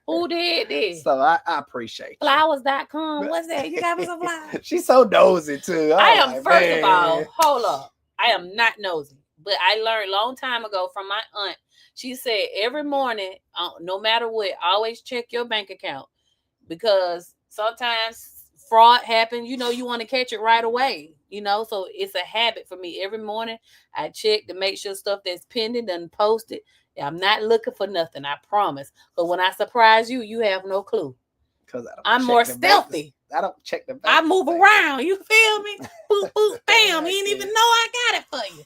Who did this? So I appreciate you. Flowers.com. What's that? You got me some flowers? She's so nosy too. I I'm am, like, first of all, man. hold up. I am not nosy. But I learned a long time ago from my aunt. She said every morning, no matter what, always check your bank account. Because sometimes fraud happens, you want to catch it right away. So it's a habit for me. Every morning I check to make sure stuff that's pending and posted. I'm not looking for nothing, I promise. But when I surprise you, you have no clue. Because I'm more stealthy. I don't check the bank. I move around. You feel me? Boop, boop, bam. You didn't even know I got it for you.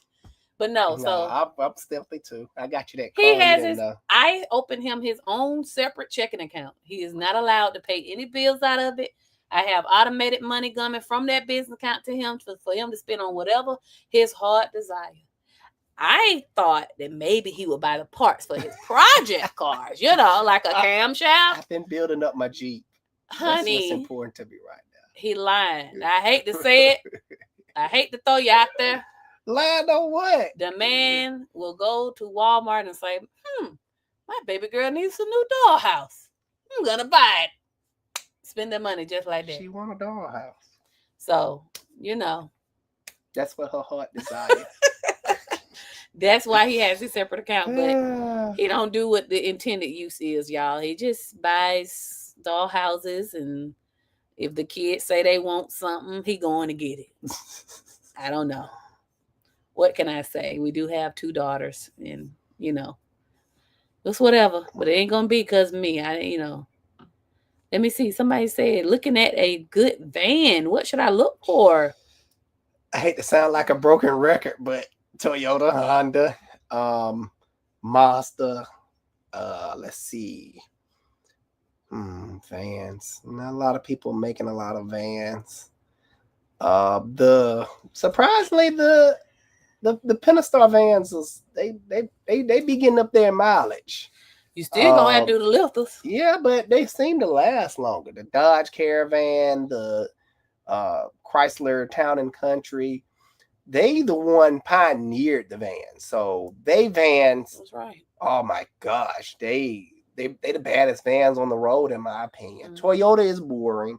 But no, so I'm stealthy too. I got you that he card. has I opened him his own separate checking account. He is not allowed to pay any bills out of it. I have automated money coming from that business account to him for him to spend on whatever his heart desires. I thought that maybe he would buy the parts for his project cars, like a camshaft. I've been building up my Jeep. Honey, that's what's important to me right now. He lying. I hate to say it. I hate to throw you out there. Lying on what? The man will go to Walmart and say, my baby girl needs a new dollhouse. I'm going to buy it. Spend the money just like that. She want a dollhouse. So, That's what her heart desires. That's why he has his separate account, but he don't do what the intended use is, y'all. He just buys dollhouses, and if the kids say they want something, he going to get it. I don't know. What can I say? We do have 2 daughters, and it's whatever. But it ain't gonna be because me. Let me see. Somebody said looking at a good van. What should I look for? I hate to sound like a broken record, but Toyota, Honda, Mazda. Let's see. Vans. Not a lot of people making a lot of vans. Surprisingly the Pentastar vans is they be getting up there in mileage. You still gonna have to do the lifters. Yeah, but they seem to last longer. The Dodge Caravan, the Chrysler Town and Country, they the one pioneered the vans. So they vans. That's right. Oh my gosh, they the baddest vans on the road in my opinion. Toyota is boring.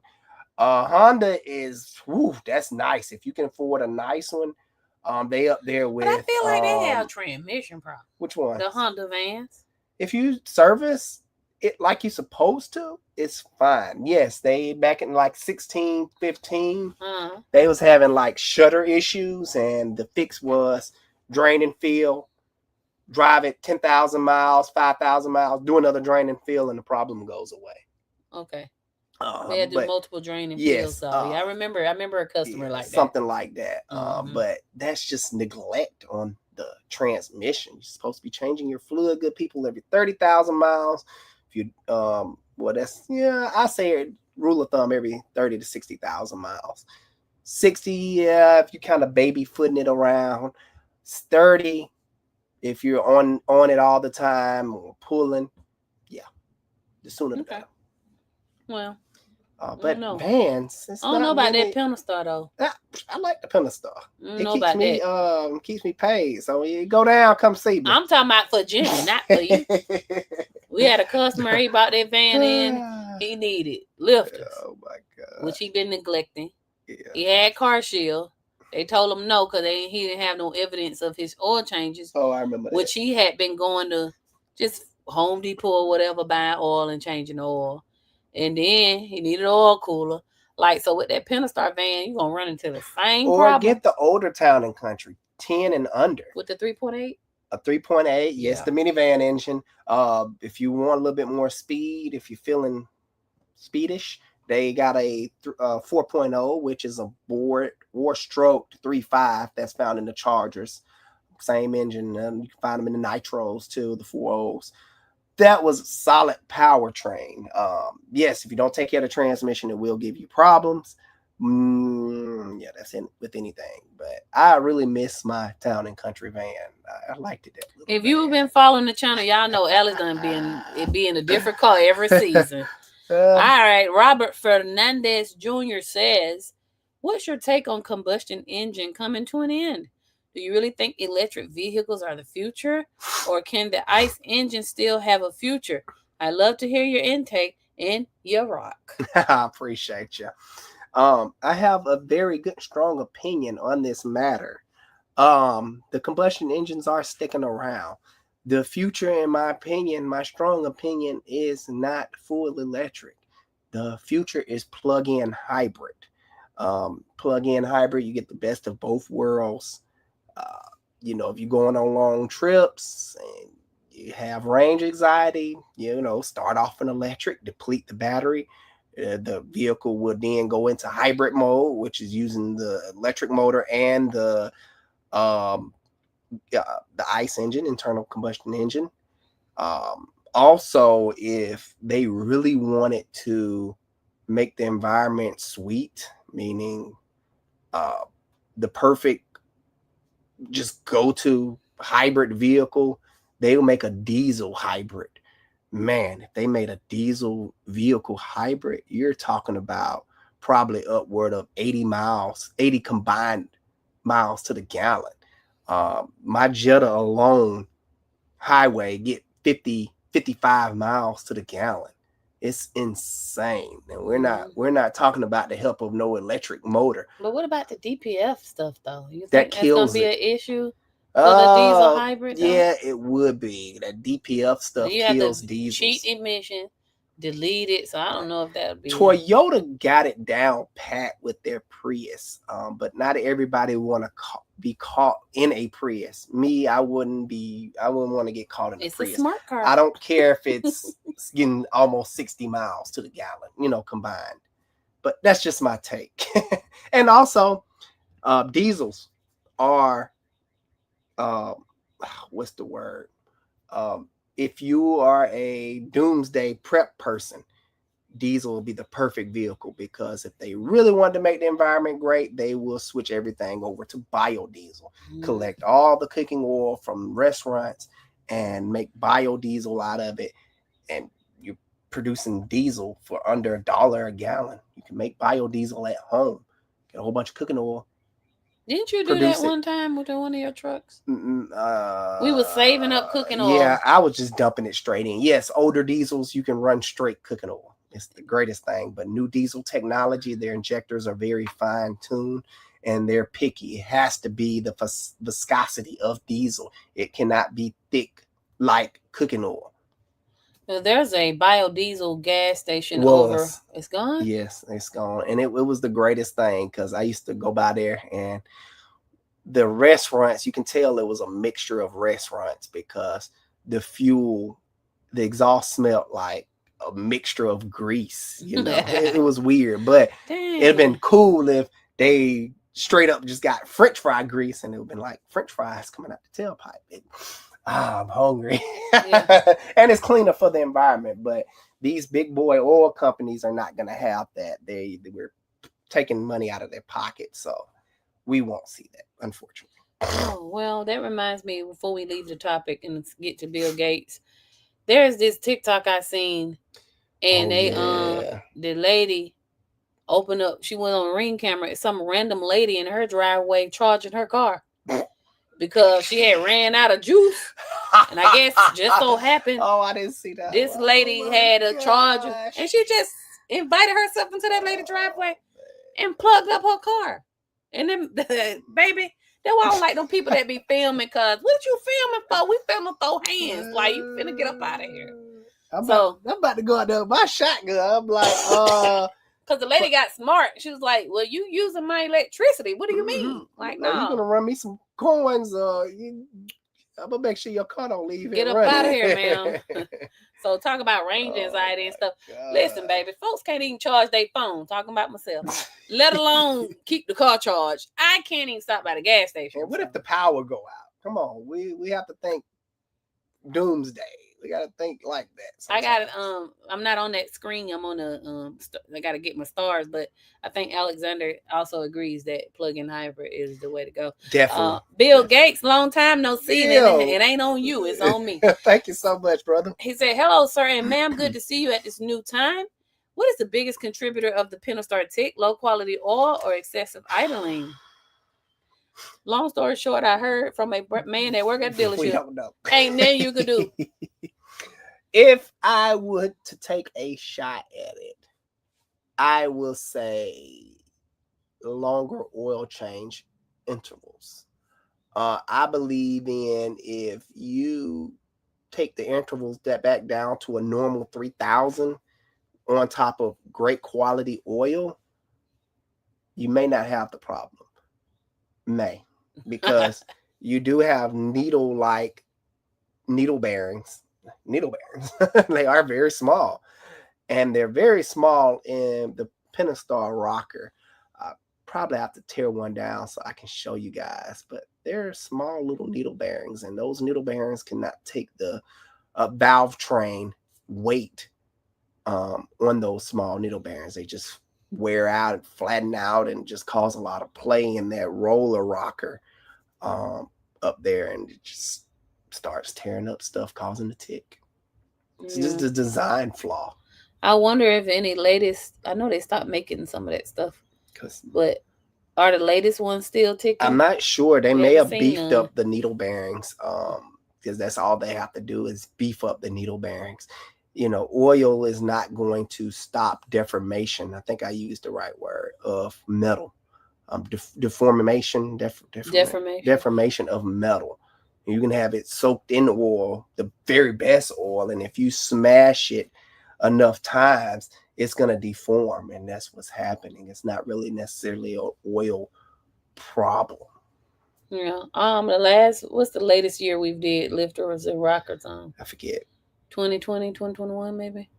Honda is that's nice. If you can afford a nice one, they up there with. But I feel like they have transmission problems. Which one? The Honda vans. If you service it like you're supposed to, it's fine. Yes, they back in like 16, 15, they was having like shutter issues, and the fix was drain and fill, drive it 10,000 miles, 5,000 miles, do another drain and fill, and the problem goes away. Okay. They had to do multiple drain and fills. So I remember a customer like that. Something like that. But that's just neglect on the transmission. You're supposed to be changing your fluid, good people, every 30,000 miles. If you I say rule of thumb every 30 to 60,000 miles. 60, if you kind of baby footing it around. 30, if you're on it all the time or pulling, the sooner the better. Well, but vans, I don't know about that Pentastar though. I like the Pentastar. It keeps me paid. So you go down, come see me. I'm talking about for Jimmy, not for you. We had a customer. He bought that van in. He needed lifters. Oh my god! Which he been neglecting. Yeah. He had car shield. They told him no because he didn't have no evidence of his oil changes. Oh, I remember. Which he had been going to just Home Depot or whatever, buying oil and changing the oil. And then he needed an oil cooler. Like, so with that Pentastar van, you're going to run into the same problem. Or get the older Town and Country, 10 and under. With the 3.8? A 3.8, yes, the minivan engine. If you want a little bit more speed, if you're feeling speedish, they got a 4.0, which is a four-stroke 3.5 that's found in the Chargers. Same engine. You can find them in the Nitros too, the 4.0s. That was a solid powertrain. Yes, if you don't take care of the transmission, it will give you problems. Yeah, that's in with anything. But I really miss my town and country van. I liked it. That little If you've van. been following the channel, y'all know Alice done be in a different car every season. All right, Robert Fernandez Jr. says, "What's your take on combustion engine coming to an end? Do you really think electric vehicles are the future, or can the ICE engine still have a future? I'd love to hear your intake and your rock." I appreciate you. I have a very good, strong opinion on this matter. The combustion engines are sticking around. The future, in my opinion, my strong opinion, is not full electric. The future is plug-in hybrid. Plug-in hybrid, you get the best of both worlds. Uh, if you're going on long trips and you have range anxiety, start off an electric, deplete the battery. The vehicle would then go into hybrid mode, which is using the electric motor and um, the ICE engine, internal combustion engine. Also, if they really wanted to make the environment sweet, meaning the perfect just go to hybrid vehicle, they'll make a diesel hybrid. Man, if they made a diesel vehicle hybrid, you're talking about probably upward of 80 combined miles to the gallon. My Jetta alone highway get 55 miles to the gallon. It's insane. And we're not talking about the help of no electric motor. But what about the DPF stuff though? You That think that's gonna kills be it. an issue for the diesel hybrid though? Yeah, it would be. That DPF stuff You have kills to diesels. cheat emission, delete it. So I don't know if that would be. Toyota got it down pat with their Prius, but not everybody want to be caught in a Prius. Me, I wouldn't want to get caught in a Prius. It's a smart car. I don't care if it's getting almost 60 miles to the gallon, combined. But that's just my take. And also, diesels are, what's the word? If you are a doomsday prep person, diesel will be the perfect vehicle, because if they really wanted to make the environment great, they will switch everything over to biodiesel, collect all the cooking oil from restaurants and make biodiesel out of it. And you're producing diesel for under $1 a gallon. You can make biodiesel at home, get a whole bunch of cooking oil. Didn't you do that one time with one of your trucks? We were saving up cooking oil. Yeah, I was just dumping it straight in. Yes, older diesels, you can run straight cooking oil. It's the greatest thing. But new diesel technology, their injectors are very fine-tuned and they're picky. It has to be the viscosity of diesel. It cannot be thick like cooking oil. There's a biodiesel gas station over. It's gone? Yes, it's gone. And it was the greatest thing, because I used to go by there, and the restaurants, you can tell it was a mixture of restaurants, because the fuel, the exhaust smelled like a mixture of grease. It was weird. But it'd been cool if they straight up just got French fry grease, and it would been like French fries coming out the tailpipe. I'm hungry. Yeah. And it's cleaner for the environment. But these big boy oil companies are not going to have that. They were taking money out of their pocket. So we won't see that, unfortunately. Oh, well, that reminds me, before we leave the topic and get to Bill Gates, there's this TikTok I seen, and the lady opened up, she went on a Ring camera, some random lady in her driveway charging her car because she had ran out of juice. And I guess just so happened, I didn't see that. This lady had a charger, and she just invited herself into that lady's driveway and plugged up her car. And then, baby, that's why I don't like them people that be filming, because what you filming for? We filming throw hands. Like, you finna get up out of here. I'm about to go out there with my shotgun. I'm like, because the lady got smart. She was like, well, you using my electricity. What do you mean? Like, no. You're going to run me some coins. I'm going to make sure your car don't leave. Get up out of here, ma'am. So talk about range anxiety and stuff. God. Listen, baby, folks can't even charge their phone. Talking about myself. Let alone keep the car charged. I can't even stop by the gas station. Well, what if the power go out? Come on. We have to think doomsday. We gotta think like that. I got it. Sometimes. I'm not on that screen. I'm on the I got to get my stars, but I think Alexander also agrees that plug-in hybrid is the way to go. Definitely. Bill Definitely. Gates, long time no see, and Bill. it ain't on you. It's on me. Thank you so much, brother. He said, "Hello, sir, and ma'am. Good to see you at this new time. What is the biggest contributor of the Pentastar tick? Low quality oil or excessive idling?" Long story short, I heard from a man that work at a dealership. We don't know. Ain't nothing you could do. If I would to take a shot at it, I will say longer oil change intervals. I believe in if you take the intervals that back down to a normal 3,000 on top of great quality oil, you may not have the problem. Because you do have needle bearings. They are very small, and they're very small in the Pentastar rocker. I probably have to tear one down so I can show you guys, but they're small little needle bearings, and those needle bearings cannot take the valve train weight on those small needle bearings. They just wear out and flatten out and just cause a lot of play in that roller rocker up there, and it just starts tearing up stuff, causing a tick. It's just a design flaw. I wonder if any latest, I know they stopped making some of that stuff, but are the latest ones still ticking? I'm not sure. They may have beefed up the needle bearings, because that's all they have to do is beef up the needle bearings. Oil is not going to stop deformation. I think I used the right word of metal. Deformation of metal. You can have it soaked in oil, the very best oil, and if you smash it enough times, it's going to deform, and that's what's happening. It's not really necessarily an oil problem. Yeah. What's the latest year we've did lifters and rockers on? I forget. 2020, 2021, maybe.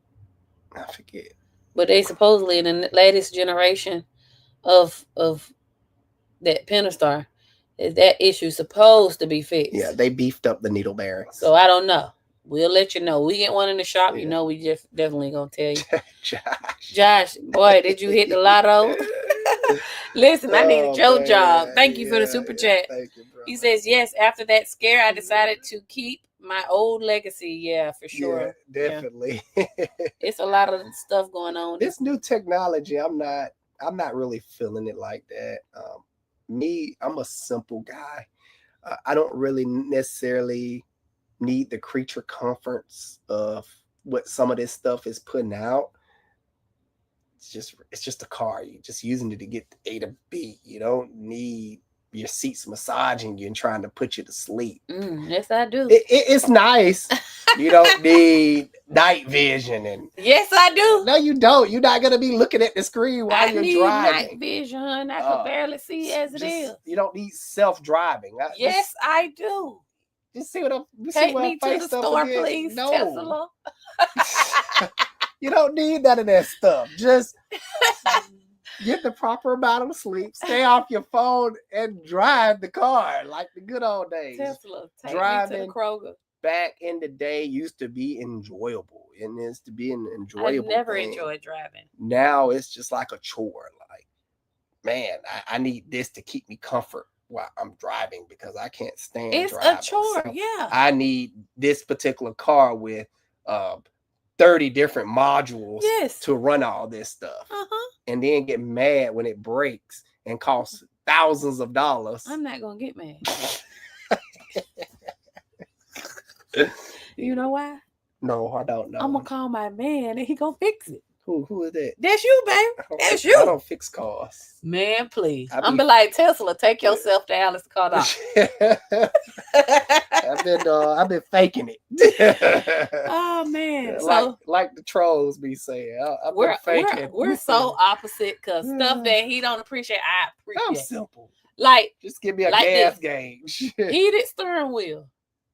I forget. But they supposedly in the latest generation of that Pentastar, is that issue supposed to be fixed? Yeah, they beefed up the needle bearings. So I don't know. We'll let you know. We get one in the shop, we just definitely gonna tell you. Josh, boy, did you hit the lotto? Listen, I needed your job. Thank you for the super chat. Thank you, bro. He says, yes, after that scare, I decided to keep my old legacy. Yeah, for sure. Yeah, definitely. It's a lot of stuff going on. This new technology, I'm not really feeling it like that. I'm a simple guy. I don't really necessarily need the creature comforts of what some of this stuff is putting out. It's just a car. You're just using it to get A to B. You don't need your seats massaging you and trying to put you to sleep. Yes, I do. It's nice. You don't need night vision and. Yes, I do. No, you don't. You're not gonna be looking at the screen while you're driving. Night vision. I can barely see as it is. You don't need self-driving. Yes, I do. Just see what I'm. Take me to the store, please. No. Tesla. You don't need none of that stuff. Just get the proper amount of sleep, stay off your phone, and drive the car like the good old days. Tesla, take driving me to the Kroger. Back in the day used to be enjoyable, and it's to be an enjoyable. I never enjoyed driving. Now it's just like a chore. Like, man, I need this to keep me comfort while I'm driving because I can't stand it's driving. It's a chore, so yeah. I need this particular car with 30 different modules to run all this stuff. And then get mad when it breaks and costs thousands of dollars. I'm not going to get mad. You know why? No, I don't know. I'm going to call my man and he going to fix it. Who is that? That's you, babe. That's you. I don't fix cars. Man, please. I'm be like, Tesla, take yourself to Alice Cardone. I've been faking it. Oh man. Like the trolls be saying. I've been faking. We're so opposite because stuff that he don't appreciate, I appreciate. I'm simple. Like, just give me a gas gauge. Heated steering wheel.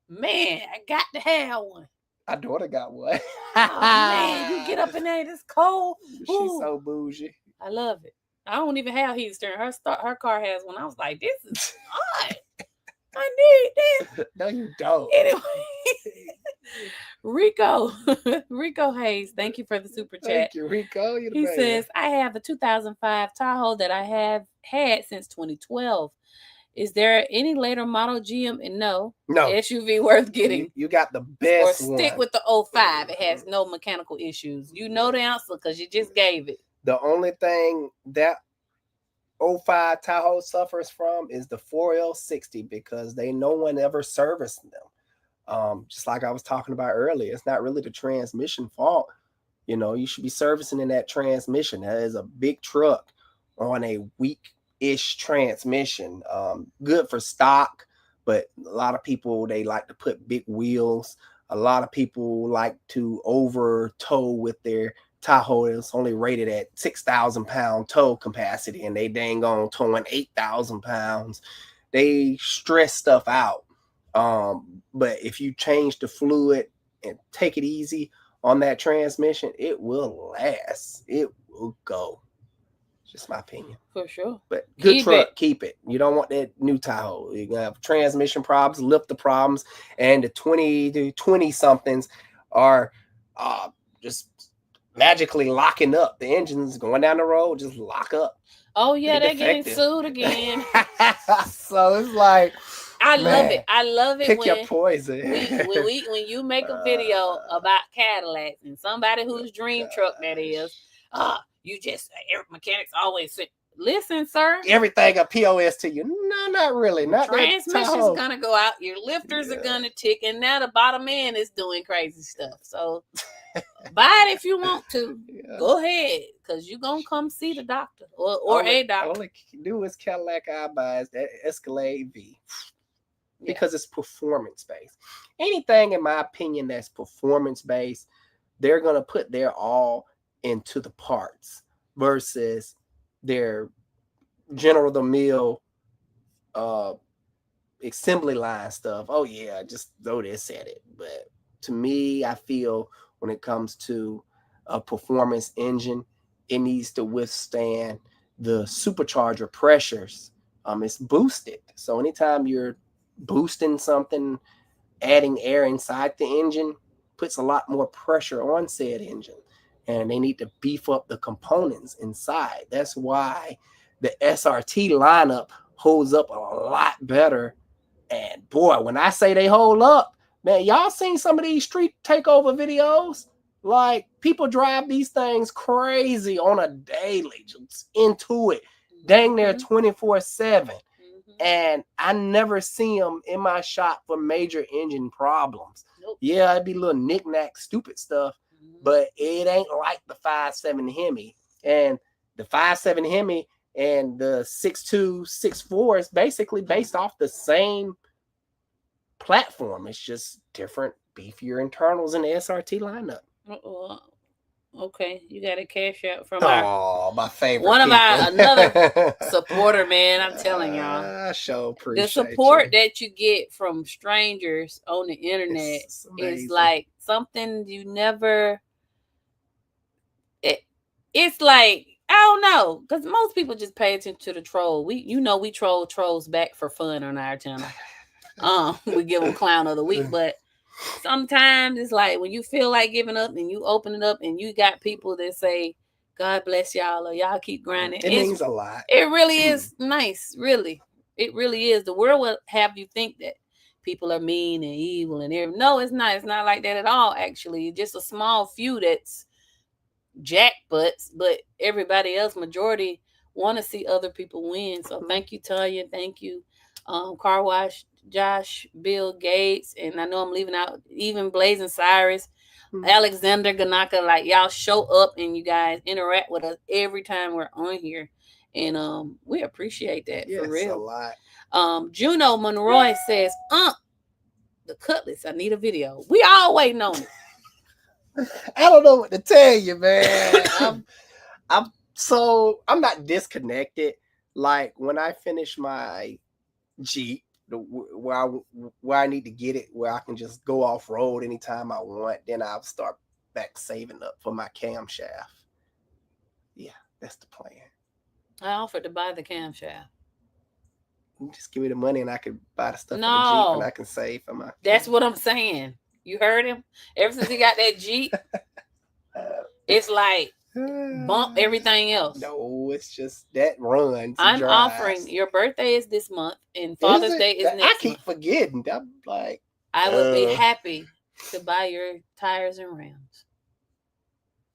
Man, I got to have one. My daughter got one. Oh, man, you get up in there, it's cold. She's so bougie. I love it. I don't even have heated steering. Her car has one. I was like, this is hot. I need this. No, you don't. Anyway, Rico, Rico Hayes, thank you for the super chat. Thank you, Rico. You the He baby. says, I have the 2005 Tahoe that I have had since 2012. Is there any later model GM and no SUV worth getting? You got the Or best stick one. with the 05. It has no mechanical issues. You know the answer because you just gave it. The only thing that 05 Tahoe suffers from is the 4L60 because no one ever serviced them. Just like I was talking about earlier, it's not really the transmission fault. You know, you should be servicing in that transmission. That is a big truck on a weak-ish transmission. Good for stock, but a lot of people, they like to put big wheels. A lot of people like to over tow with their Tahoe. It's only rated at 6,000 pound tow capacity, and they dang on towing 8,000 pounds. They stress stuff out. But if you change the fluid and take it easy on that transmission, it will last. It will go. Just my opinion. For sure. But good truck, keep it. You don't want that new Tahoe. You're going to have transmission problems, lifter problems, and the 20 somethings are just magically locking up. The engine's going down the road, just lock up. Oh, yeah, they're getting sued again. So it's like, I love it. I love it. Pick your poison. when you make a video about Cadillacs and somebody whose dream truck that is, you just mechanics always say, listen, sir. Everything a POS to you. No, not really. Not transmission's gonna go out. Your lifters are gonna tick, and now the bottom end is doing crazy stuff. So buy it if you want to. Go ahead, because you're gonna come see the doctor or a doctor. All I do is Cadillac I buy is that Escalade EV. Because it's performance based. Anything, in my opinion, that's performance based, they're gonna put their all into the parts versus their general the mill assembly line stuff. Oh yeah, just throw this at it. But to me, I feel when it comes to a performance engine, it needs to withstand the supercharger pressures. It's boosted, so anytime you're boosting something, adding air inside the engine puts a lot more pressure on said engine, and they need to beef up the components inside. That's why the SRT lineup holds up a lot better. And boy, when I say they hold up, man, y'all seen some of these street takeover videos? Like, people drive these things crazy on a daily, just into it, dang near 24/7. And I never see them in my shop for major engine problems. Nope. Yeah, it'd be little knick-knack stupid stuff, but it ain't like the 5.7 Hemi. And the 5.7 Hemi and the 6.2, 6.4 is basically based off the same platform. It's just different, beefier internals in the SRT lineup. Okay, you got a cash out from my favorite another supporter, man. I'm telling y'all, I sure appreciate the support that you get from strangers on the internet is like something you never. It's like, I don't know, because most people just pay attention to the troll. We troll trolls back for fun on our channel. We give them clown of the week, but sometimes it's like when you feel like giving up and you open it up and you got people that say, God bless y'all, or y'all keep grinding. It means a lot. It really is nice, really. It really is. The world will have you think that people are mean and evil and everything. No, it's not. It's not like that at all, actually. Just a small few that's jackbutts, but everybody else, majority, want to see other people win. So thank you, Tanya. Thank you, Car Wash Josh, Bill Gates, and I know I'm leaving out even Blazing Cyrus, Alexander Ganaka. Like, y'all show up and you guys interact with us every time we're on here, and we appreciate that for real. A lot. Juno Monroy says, the Cutlass, I need a video. We all waiting on it. I don't know what to tell you, man. I'm not disconnected. Like, when I finish my Jeep, where I need to get it, where I can just go off road anytime I want, then I'll start back saving up for my camshaft. Yeah, that's the plan. I offered to buy the camshaft. You just give me the money and I can buy the stuff for the Jeep and I can save for my. That's what I'm saying. You heard him? Ever since he got that Jeep, it's like bump everything else. No, it's just that runs. I'm offering, your birthday is this month and Father's Day is next I keep month. forgetting. I'm like, I would be happy to buy your tires and rims.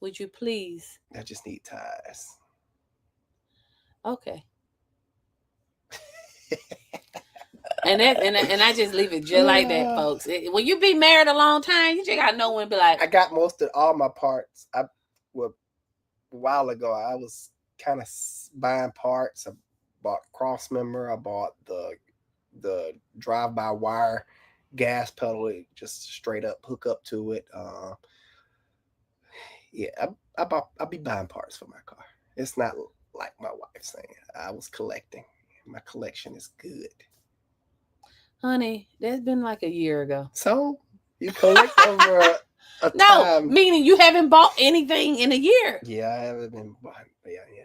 Would you please? I just need tires. Okay. And I just leave it just like that, folks. When you be married a long time, you just gotta know when to be like. I got most of all my parts. A while ago, I was kind of buying parts. I bought cross member. I bought the drive-by-wire gas pedal. Just straight up hook up to it. Yeah, I'll be buying parts for my car. It's not like my wife saying I was collecting. My collection is good. Honey, that's been like a year ago. So you collect over a no, time. Meaning you haven't bought anything in a year. Yeah, I haven't been buying. Yeah, you're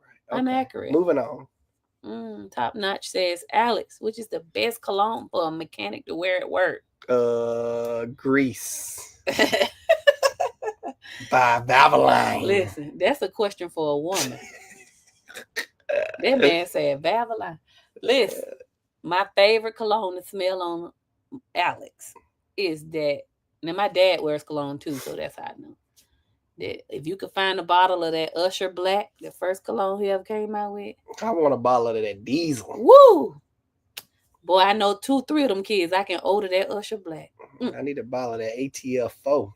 right. Okay. I'm accurate. Moving on. Top Notch says, Alex, which is the best cologne for a mechanic to wear at work? Grease. By Valvoline. Listen, that's a question for a woman. That man said Valvoline. Listen, my favorite cologne to smell on Alex is that. Now my dad wears cologne too, so that's how I know. That if you could find a bottle of that Usher Black, the first cologne he ever came out with. I want a bottle of that Diesel. Woo! Boy, I know 2-3 of them kids. I can order that Usher Black. I need a bottle of that ATF 4.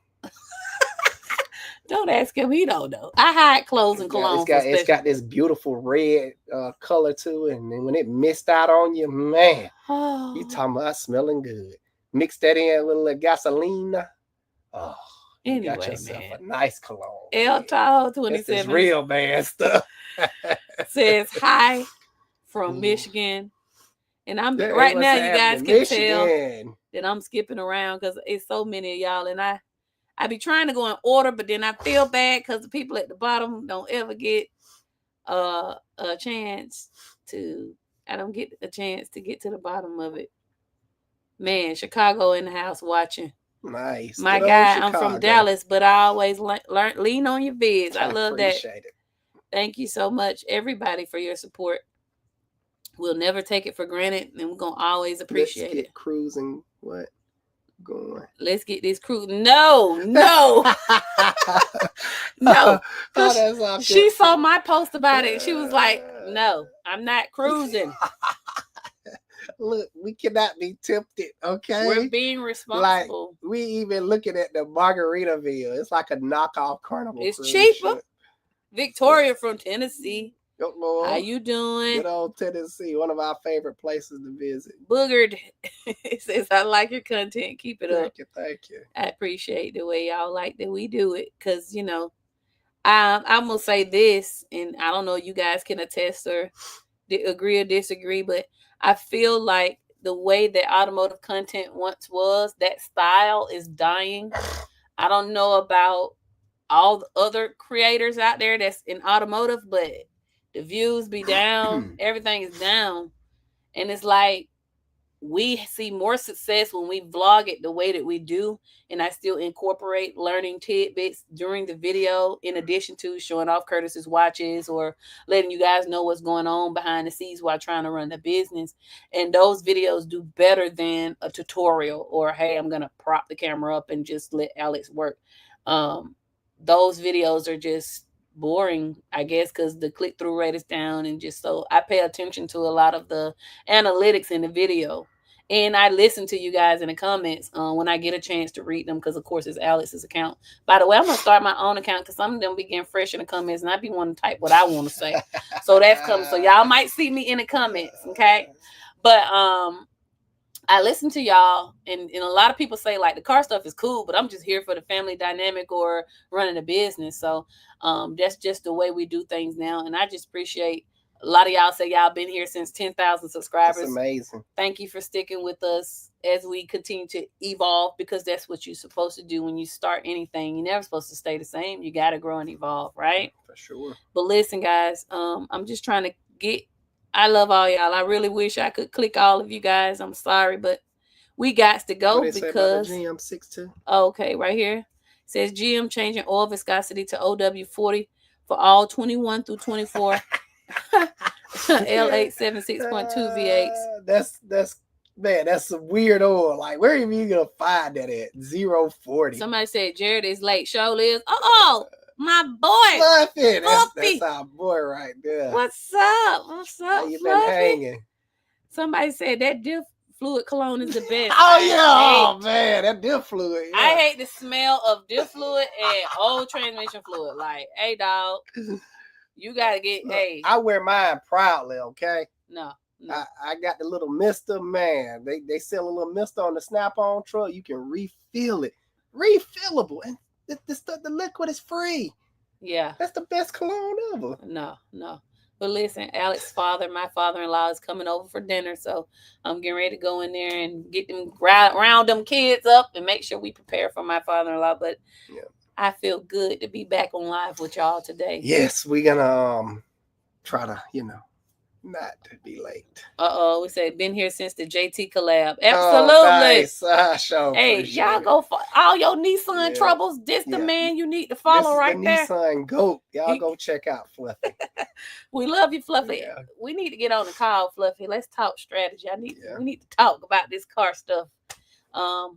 Don't ask him. He don't know. I hide clothes and cologne. It's got this beautiful red color to it. And then when it missed out on you, man, you talking about smelling good. Mix that in with a little gasoline. Oh, you got yourself a nice cologne. El Tall 27. It's real bad stuff. Says hi from Michigan. And I'm right now, you guys can tell that I'm skipping around because it's so many of y'all. And I be trying to go in order, but then I feel bad because the people at the bottom don't ever get a chance to. I don't get a chance to get to the bottom of it. Man, Chicago in the house watching. Nice. My guy, I'm from Dallas, but I always lean on your vids. I love that. Appreciate it. Thank you so much, everybody, for your support. We'll never take it for granted, and we're gonna always appreciate it. Cruising, what? Going. Let's get this cruise. No. She saw my post about it. She was like, "No, I'm not cruising." Look, we cannot be tempted, okay? We're being responsible. Like, we even looking at the Margaritaville. It's like a knockoff Carnival. It's cheaper. Victoria from Tennessee. Good Lord. How you doing? Good old Tennessee, one of our favorite places to visit. Boogered. It says, I like your content. Keep it up. Thank you. I appreciate the way y'all like that we do it. Because, you know, I'm going to say this, and I don't know, you guys can attest or agree or disagree, but I feel like the way that automotive content once was, that style is dying. I don't know about all the other creators out there that's in automotive, but the views be down. Everything is down. And it's like we see more success when we vlog it the way that we do. And I still incorporate learning tidbits during the video, in addition to showing off Curtis's watches or letting you guys know what's going on behind the scenes while trying to run the business. And those videos do better than a tutorial or, hey, I'm going to prop the camera up and just let Alex work. Those videos are just boring, I guess, because the click-through rate is down. And just so I pay attention to a lot of the analytics in the video. And I listen to you guys in the comments when I get a chance to read them, because, of course, it's Alex's account. By the way, I'm going to start my own account because some of them be getting fresh in the comments, and I be wanting to type what I want to say. So that's coming. So y'all might see me in the comments, okay? But I listen to y'all, and a lot of people say, like, the car stuff is cool, but I'm just here for the family dynamic or running a business. So that's just the way we do things now, and I just appreciate a lot of y'all say y'all been here since 10,000 subscribers. That's amazing. Thank you for sticking with us as we continue to evolve, because that's what you're supposed to do when you start anything. You're never supposed to stay the same. You got to grow and evolve, right? For sure. But listen, guys, I'm just trying to I love all y'all. I really wish I could click all of you guys. I'm sorry, but we got to go What they say about the because GM 62? okay, right here it says GM changing oil viscosity to OW40 for all 21 through 24 L8 76.2 V8s. That's man, that's some weird oil. Like, where are you gonna find that at? 040. Somebody said Jared is late. Show is. Oh, my boy. Fluffy. That's Fluffy. our boy right there. What's up? What's up, How you been Fluffy? hanging? Somebody said that diff fluid cologne is the best. Oh yeah, oh man, that diff fluid. Yeah. I hate the smell of diff fluid and old transmission fluid. Like, hey dog, you gotta get. Look, hey, I wear mine proudly. Okay. no. I got the little mister, man. They sell a little mister on the Snap-on truck. You can refill it, refillable, and the liquid is free. Yeah, that's the best cologne ever. No. But listen, Alex's father, my father-in-law, is coming over for dinner, so I'm getting ready to go in there and get them round them kids up and make sure we prepare for my father-in-law. But yeah, I feel good to be back on live with y'all today. Yes, we're gonna try to, not to be late. We said been here since the JT collab. Absolutely. Oh, nice. Hey, y'all go for all your Nissan troubles. This the man you need to follow right there. Nissan GOAT. Y'all go check out Fluffy. We love you, Fluffy. Yeah. We need to get on the call, Fluffy. Let's talk strategy. We need to talk about this car stuff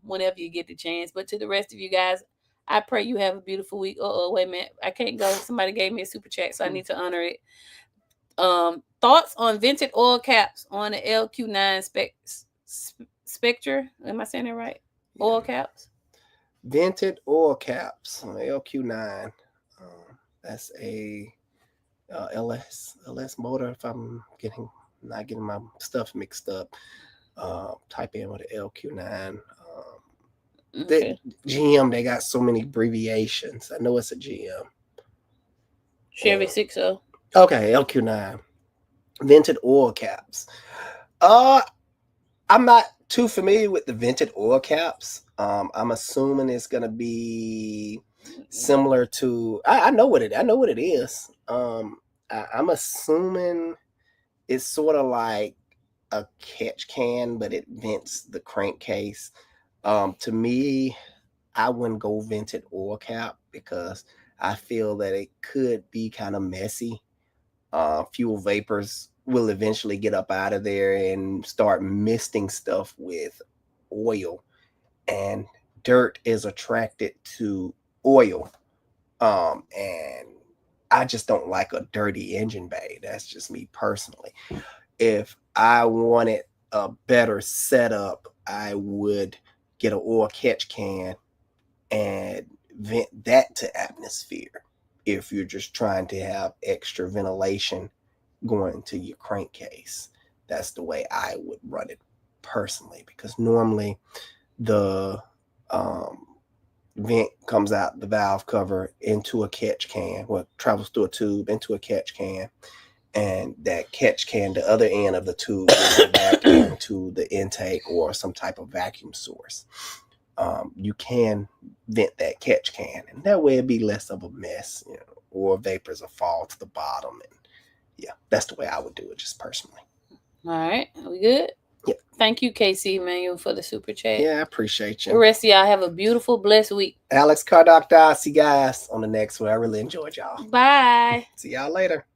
whenever you get the chance. But to the rest of you guys, I pray you have a beautiful week. Wait a minute. I can't go. Somebody gave me a super chat, so I need to honor it. Thoughts on vented oil caps on the LQ9 Spectre? Am I saying that right? Yeah. Oil caps? Vented oil caps on the LQ9. That's a LS motor. If I'm not getting my stuff mixed up, type in with the LQ9. Okay. GM, they got so many abbreviations. I know it's a GM. Chevy 6.0. Okay, LQ9. Vented oil caps. I'm not too familiar with the vented oil caps. I'm assuming it's gonna be similar to I know what it is. I'm assuming it's sort of like a catch can, but it vents the crankcase. To me, I wouldn't go vented oil cap because I feel that it could be kind of messy. Fuel vapors will eventually get up out of there and start misting stuff with oil, and dirt is attracted to oil. And I just don't like a dirty engine bay. That's just me personally. If I wanted a better setup, I would get an oil catch can and vent that to atmosphere. If you're just trying to have extra ventilation going to your crankcase, that's the way I would run it personally, because normally the vent comes out the valve cover into a catch can, travels through a tube into a catch can, and that catch can, the other end of the tube, will go back into the intake or some type of vacuum source. You can vent that catch can, and that way it'd be less of a mess, or vapors will fall to the bottom. And yeah, that's the way I would do it, just personally. All right, are we good? Yeah. Thank you, KC Emmanuel, for the super chat. Yeah, I appreciate you. The rest of y'all have a beautiful, blessed week. Alex Car Doctor. See you guys on the next one. I really enjoyed y'all. Bye. See y'all later.